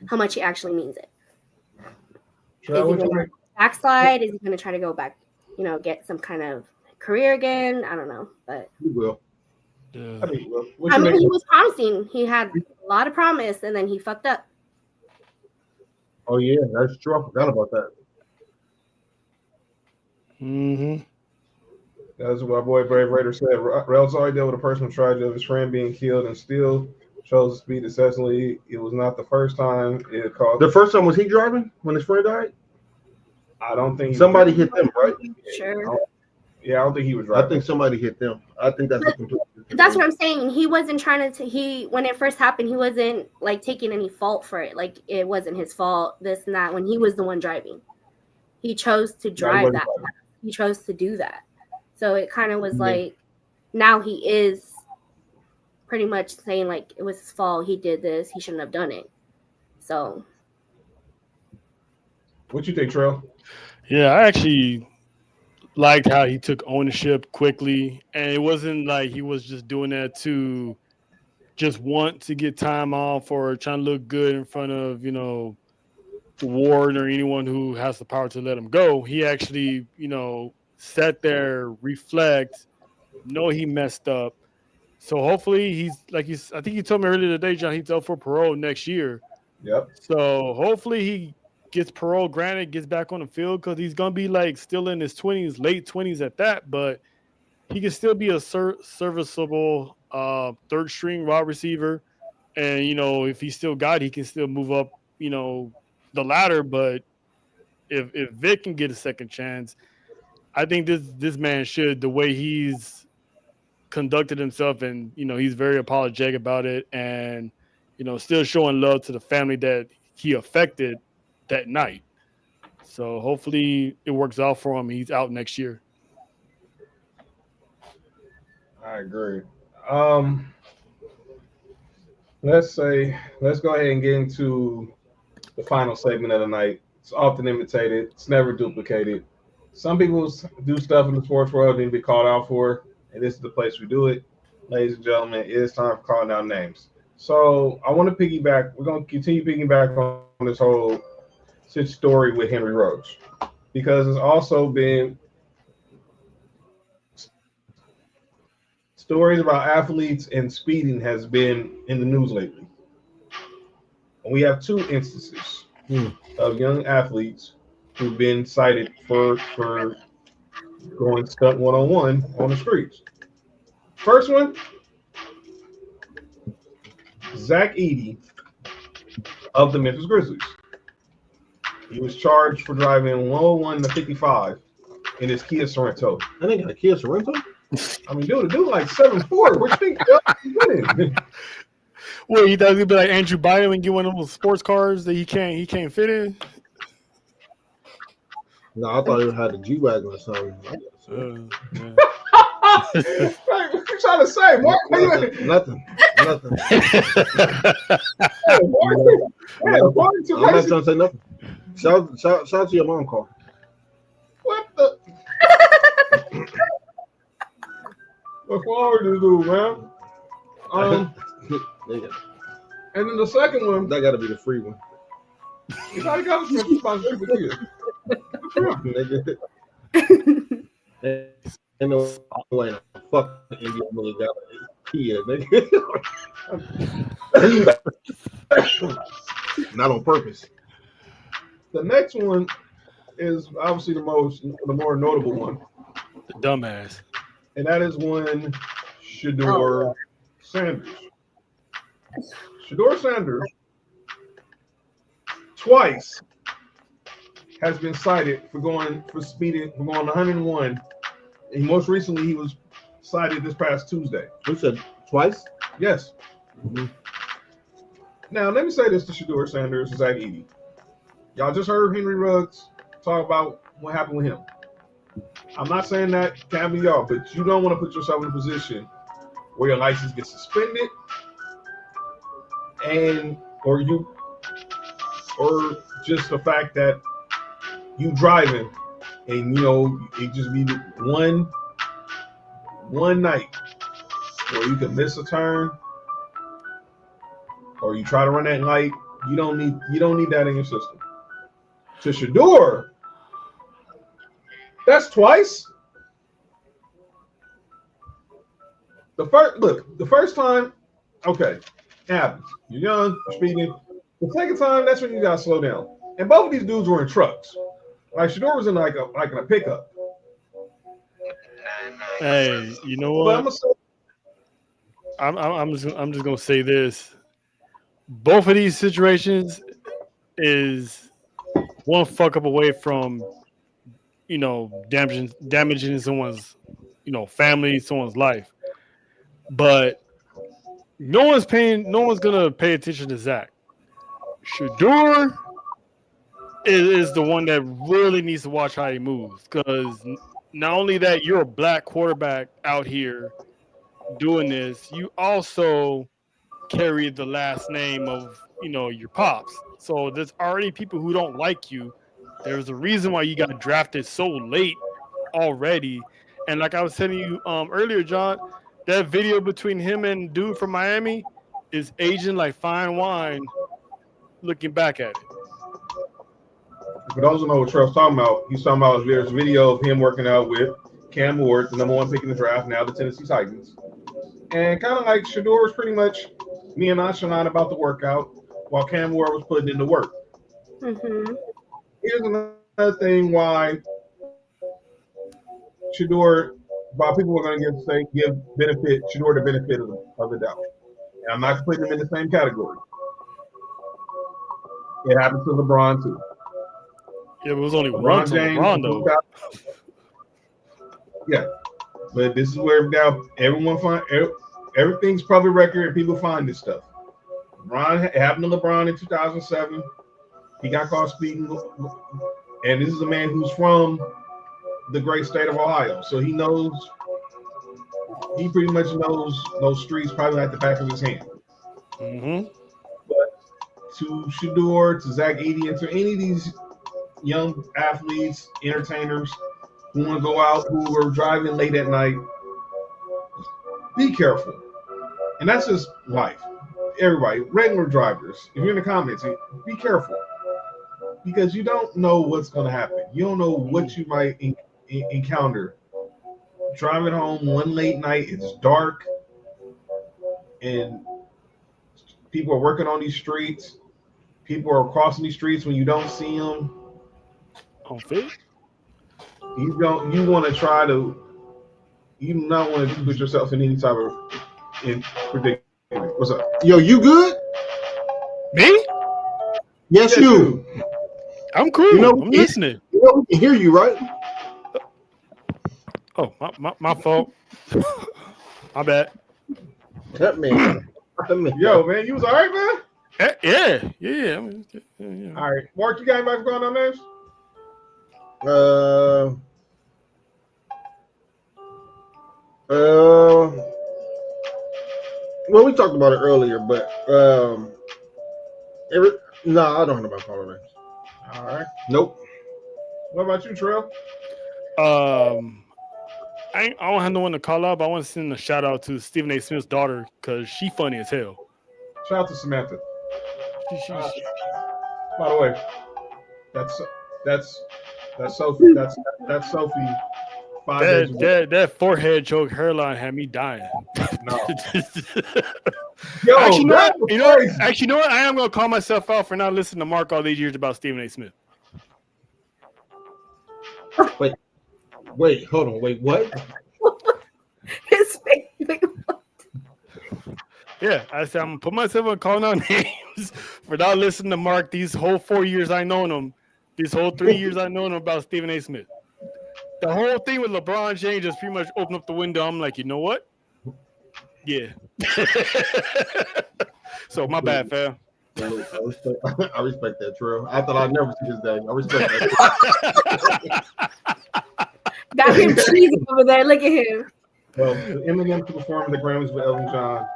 how much he actually means it. Is he going to backslide? Is he going to try to go back, get some kind of career again? I don't know, but he will. Yeah. He was promising. He had a lot of promise, and then he fucked up. Oh yeah, that's true. I forgot about that. Mm-hmm. That's what my boy Brave Raider said. Rel's already dealt with a personal tragedy of his friend being killed and still chose to speed incessantly. It was not the first time it caused. The first time was he driving when his friend died? I don't think somebody hit them, right? Sure. I don't think he was driving. I think somebody hit them. I think that's That's what I'm saying. He wasn't trying to. When it first happened, he wasn't like taking any fault for it. Like it wasn't his fault. This and that. When he was the one driving, he chose to drive that. He chose to do that. So it kind of was like, now he is pretty much saying like it was his fault. He did this. He shouldn't have done it. So, what you think, Trail? Yeah, I actually liked how he took ownership quickly, and it wasn't like he was just doing that to just want to get time off or trying to look good in front of the ward or anyone who has the power to let him go. He actually sat there, reflect, know he messed up. So hopefully I think you told me earlier today, John, he's up for parole next year. Yep. So hopefully he gets parole granted, gets back on the field, because he's going to be like still in his 20s, late 20s at that, but he can still be a serviceable third string wide receiver. And, if he still got it, he can still move up, the ladder. But if Vic can get a second chance, I think this man should, the way he's conducted himself, and, he's very apologetic about it, and, still showing love to the family that he affected that night. So hopefully it works out for him. He's out next year. I agree. Let's go ahead and get into the final segment of the night. It's often imitated. It's never duplicated. Some people do stuff in the sports world and be called out for, and this is the place we do it. Ladies and gentlemen, it is time for calling out names. So I want to piggyback. We're going to continue piggybacking on this whole story with Henry Ruggs, because it's also been stories about athletes and speeding has been in the news lately. And we have two instances of young athletes who've been cited for going stunt one-on-one on the streets. First one, Zach Edey of the Memphis Grizzlies. He was charged for driving 101 to 55 in his Kia Sorento. I think got a Kia Sorento. I mean, dude, like 7'4". What you think he's winning? Well, he thought he'd be like Andrew Bynum and get one of those sports cars that he can't fit in. No, I thought he had a G-Wagon or something. Like, what you trying to say, Mark? Nothing. Hey, Mark, I'm not trying to say nothing. Shout out to your mom, Carl. What the? What's wrong with this dude, man? And then the second one, that got to be the free one. You got to spend responsibility for Ain't no way in the fucking India really got a Kia, nigga. Not on purpose. The next one is obviously the more notable one. The dumbass. And that is one Shedeur Sanders. Shedeur Sanders twice has been cited for going 101. And most recently, he was cited this past Tuesday. You said twice? Yes. Mm-hmm. Now, let me say this to Shedeur Sanders and Zach Edey. Y'all just heard Henry Ruggs talk about what happened with him. I'm not saying that can be y'all, but you don't want to put yourself in a position where your license gets suspended or just the fact that you driving and it just be one night where you can miss a turn or you try to run that light. You don't need that in your system. To Shedeur, that's twice. The first time, okay, it happens. You're young, you're speeding. The second time, that's when you gotta slow down. And both of these dudes were in trucks. Like Shedeur was in like in a pickup. Hey, you know what? I'm just gonna say this. Both of these situations is one fuck up away from damaging someone's family, someone's life. But no one's gonna pay attention to Zach. Shedeur is the one that really needs to watch how he moves, because not only that, you're a black quarterback out here doing this, you also carry the last name of your pops. So there's already people who don't like you. There's a reason why you got drafted so late already. And like I was telling you earlier, John, that video between him and dude from Miami is aging like fine wine looking back at it. For those who know what Trev's talking about, he's talking about there's a video of him working out with Cam Ward, the number one pick in the draft, now the Tennessee Titans. And kind of like Shedeur was pretty much me and nonchalant about the workout while Cam Ward was putting in the work. Mm-hmm. Here's another thing why Shedeur, while people were going to give Shedeur the benefit of the doubt. And I'm not putting him in the same category. It happened to LeBron too. Yeah, but it was only one to LeBron though. Yeah, but this is where now everything's public record and people find this stuff. It happened to LeBron in 2007. He got caught speeding, and this is a man who's from the great state of Ohio, so he pretty much knows those streets probably like the back of his hand. Mm-hmm. But to Shedeur, to Zach Edey, and to any of these young athletes, entertainers who want to go out, who are driving late at night, be careful. And that's just life. Everybody, regular drivers, if you're in the comments, be careful. Because you don't know what's going to happen. You don't know what you might encounter. Driving home one late night, it's dark, and people are working on these streets. People are crossing these streets when you don't see them. On fit? You do not want to put yourself in any type of predicament. What's up? Yo, you good? Me? Yes, you. I'm cool. You know, I'm listening. You know, we can hear you, right? Oh, my fault. My bad. That man. Yo, man, you was all right, man? Yeah. I mean, All right. Mark, you got anybody going on names? Well, we talked about it earlier, but no, I don't know about caller names. All right. Nope. What about you, Trell? I don't have no one to call out, but I want to send a shout out to Stephen A. Smith's daughter because she funny as hell. Shout out to Samantha. She- By the way, that's Sophie. That's Sophie. 5 days a week. that forehead choke hairline had me dying. No. Yo, actually, you know crazy. what? I am gonna call myself out for not listening to Mark all these years about Stephen A. Smith. Wait, hold on. Wait, what? His face. Wait, what? Yeah, I said I'm gonna put myself on calling out names for not listening to Mark these whole 4 years I known him. These whole 3 years I known him about Stephen A. Smith. The whole thing with LeBron James just pretty much opened up the window. I'm like, you know what? Yeah. So my bad, fam. I respect that, Trell. I thought I'd never see his day. I respect that. Got him cheesy over there. Look at him. Well, Eminem to perform in the Grammys with Elton John.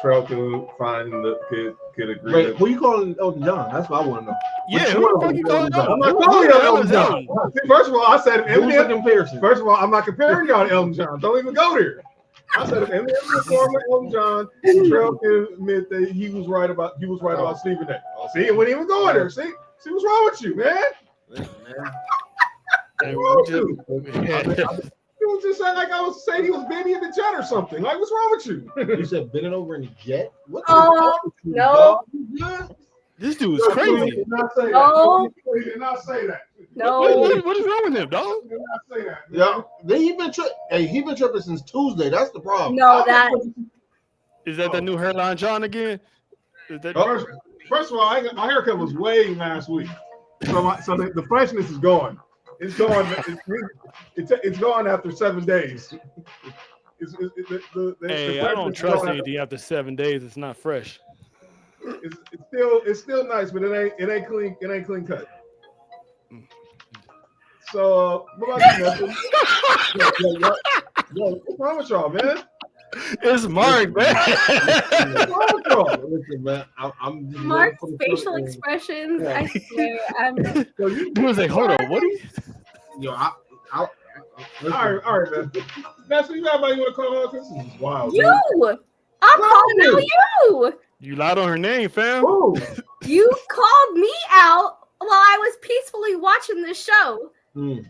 Trell can find could agree. Wait, who you calling Elton John? That's what I want to know. Yeah, who the fuck you calling out? I'm not calling y'all Elton John. First of all, I said if Who's the Eminem. comparison? First of all, I'm not comparing y'all to Elton John. Don't even go there. I said if Eminem performed with Elton John, Trell can admit that he was right about Stephen A. See, it wouldn't even go there. See what's wrong with you, man? Hey, What's wrong with you? You was just saying like I was saying he was bending in the jet or something. Like, what's wrong with you? You said bending over in the jet? What Oh, no. This dude is crazy. He did not say No. that. He did not say that. No. What is wrong with him, dog? He did not say that. Yeah, he been tripping since Tuesday. That's the problem. No, that. Is that the new hairline John again? Is that First of all, my haircut was way last week, so the freshness is gone. It's gone. It's gone after 7 days. Hey, I don't trust anything after 7 days. It's not fresh. It's still nice, but it ain't clean. It ain't clean cut. So what about you, Nelson? What's wrong with y'all, man? It's Mark, man. What's wrong with y'all? Listen, man, I'm just Mark's facial expressions. I swear. He was like, hold on, what? All right, man. That's what you got. You want to call her? This is wild. You. Man. I'm calling out you. You lied on her name, fam. Ooh. You called me out while I was peacefully watching this show. Minding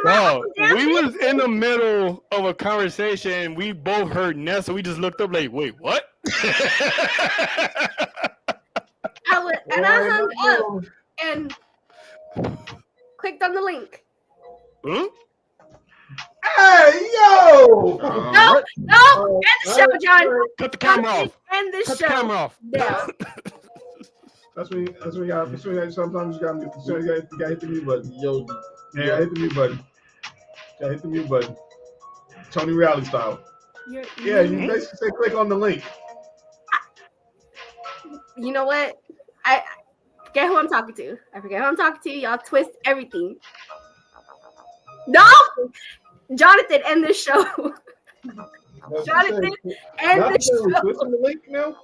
my own damn we was in the middle of a conversation and we both heard Ness, so we just looked up like, wait, what? I hung up and clicked on the link. Huh? Hey, yo! No, end the show, John. Cut the camera off. End this Cut show. the camera off. Yeah. That's when you got. Sometimes you gotta hit the mute button. Yo, Yeah, hit the mute button. Yeah, hit the mute button. Tony Reality style. You basically say click on the link. You know what? I forget who I'm talking to. Y'all twist everything. No! Jonathan, end this show. Jonathan, end this show. Twisting the link now?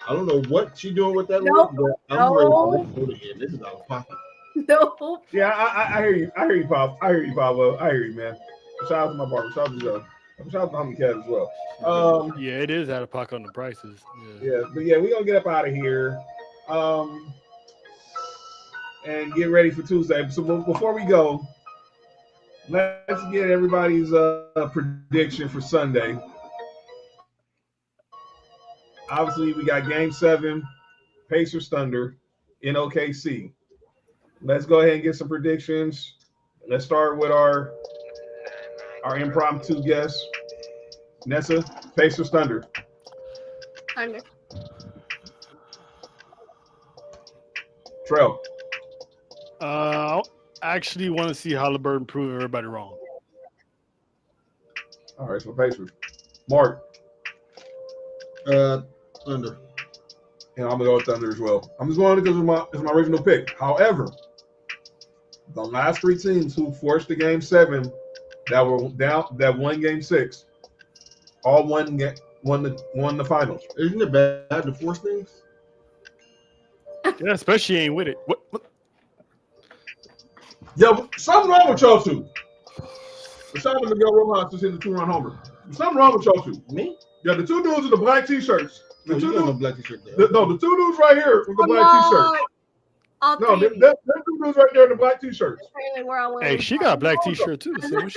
I don't know what she doing with that Nope. link, but I'm ready to go to here. This is out of pocket. No. Yeah, I hear you. I hear you, Pop. I hear you, Pablo. I hear you, man. Shout out to my barber. Shout out to Joe. Shout out to Homie Cat as well. Yeah, it is out of pocket on the prices. Yeah, but yeah, we're gonna get up out of here. And get ready for Tuesday. So before we go, let's get everybody's prediction for Sunday. Obviously, we got Game 7, Pacers Thunder in OKC. Let's go ahead and get some predictions. Let's start with our impromptu guest, Nessa. Pacers Thunder. Thunder. Trell. I actually want to see Halliburton prove everybody wrong. All right, so Pacers. Mark. Thunder. And I'm gonna go with Thunder as well. I'm just going because it's my original pick. However, the last three teams who forced the game 7 that were down that won game 6, all won the finals. Isn't it bad to force things? Yeah, especially ain't with it. What? Yeah, something wrong with y'all two. Besides Miguel Rojas just hit the 2-run homer. Something wrong with y'all two. Me? Yeah, the two dudes in the black t-shirts. The two dudes, black t-shirt. the two dudes right here with the black t-shirts. No, them two dudes right there in the black t-shirts. Hey, she got a black t-shirt too. So I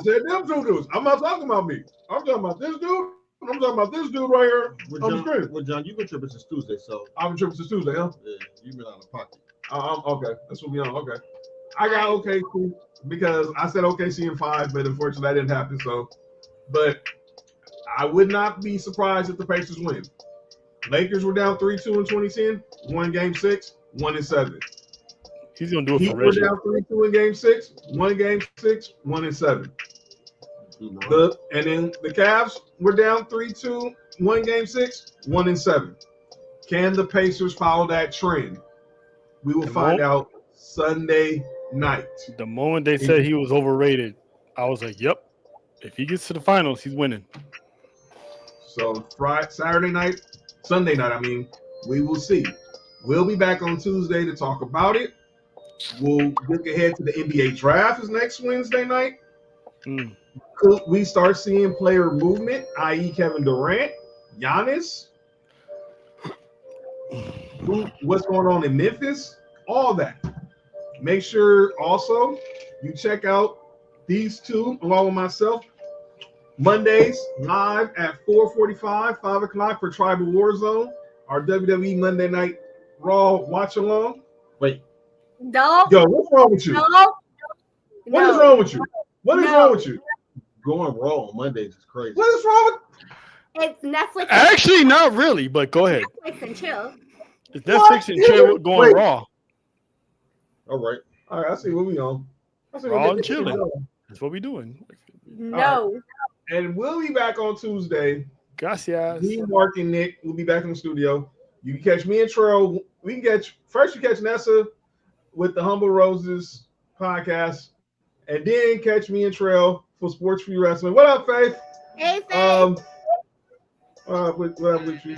said them two dudes. I'm not talking about me. I'm talking about this dude. I'm talking about this dude right here on the screen. Well, John, you've been tripping since Tuesday, so. I've been tripping since Tuesday, huh? Yeah, you've been out of pocket. Okay. That's what we on. Okay. I got OKC because I said OKC in 5, but unfortunately that didn't happen. So, but I would not be surprised if the Pacers win. Lakers were down 3-2 in 2010, won game 6, 1-7. He's gonna do it Heat for were Reggie. down 3-2 in game 6, won game 6, 1-7. And then the Cavs were down 3-2, won game 6, 1-7. Can the Pacers follow that trend? We will find out Sunday night. The moment they said he was overrated, I was like, "Yep. If he gets to the finals, he's winning." So Sunday night, I mean, we will see. We'll be back on Tuesday to talk about it. We'll look ahead to the NBA draft is next Wednesday night. Could we start seeing player movement, i.e. Kevin Durant, Giannis? What's going on in Memphis? All that. Make sure also you check out these two along with myself. Mondays live at 4:45, 5 o'clock for Tribal Warzone, our WWE Monday Night Raw watch along. Wait. No. Yo, what's wrong with you? No. What is wrong with you? What is wrong with you? Going raw on Mondays is crazy. What is wrong with It's Netflix. Actually, not really, but go ahead. Netflix and chill. It's Netflix and chill going raw. All right. All right, I see what we on. Raw and chilling. That's what we doing. No. Right. And we'll be back on Tuesday. Gracias. Me, Mark, and Nick will be back in the studio. You can catch me and Trell. You catch Nessa with the Humble Roses podcast, and then catch me and Trell for Sports for You Wrestling. What up, Faith? Hey, Faith. What up with you?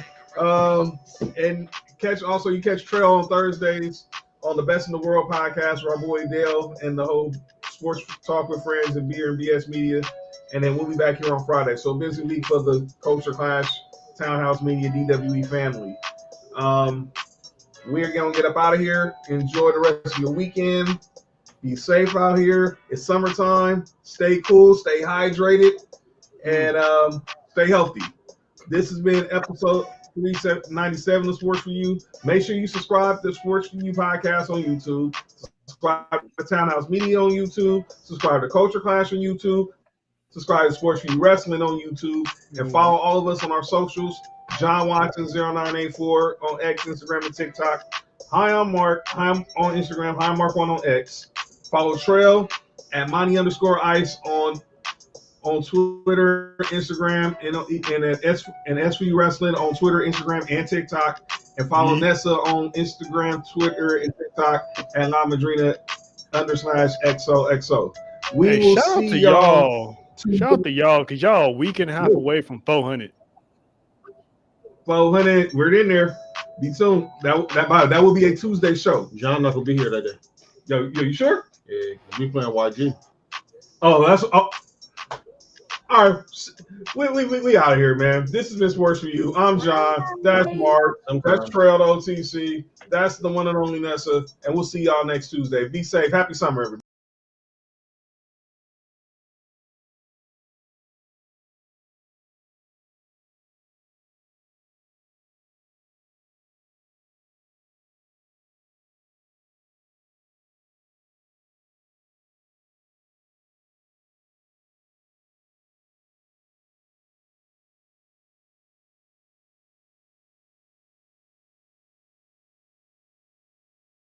And you catch Trell on Thursdays on the Best in the World podcast with our boy Dale and the whole Sports Talk with Friends and Beer and BS Media. And then we'll be back here on Friday. So busy week for the Culture Clash, Townhouse Media, DWE family. We're going to get up out of here. Enjoy the rest of your weekend. Be safe out here. It's summertime. Stay cool. Stay hydrated. And stay healthy. This has been episode 397 of Sports for You. Make sure you subscribe to Sports for You podcast on YouTube. Subscribe to Townhouse Media on YouTube. Subscribe to Culture Clash on YouTube. Subscribe to Sports for You Wrestling on YouTube. And follow all of us on our socials. John Watson 0984 on X, Instagram, and TikTok. Hi, I'm Mark. Hi, I'm on Instagram. Hi, I'm Mark1 on X. Follow Trail at Monty_Ice on Twitter, Instagram, and SVU Wrestling on Twitter, Instagram, and TikTok. And follow Nessa on Instagram, Twitter, and TikTok at La Madrina /XOXO. We will shout see out to y'all. Shout out to y'all because y'all a week and a half away from 400. 400, we're in there. Be tuned. That will be a Tuesday show. John not gonna be here that day. Yo, you sure? Yeah, we playing YG. Oh, that's all right. We out of here, man. This has been Sports for You. I'm John. That's Mark. That's Trail OTC. That's the one and only Nessa. And we'll see y'all next Tuesday. Be safe. Happy summer, everybody.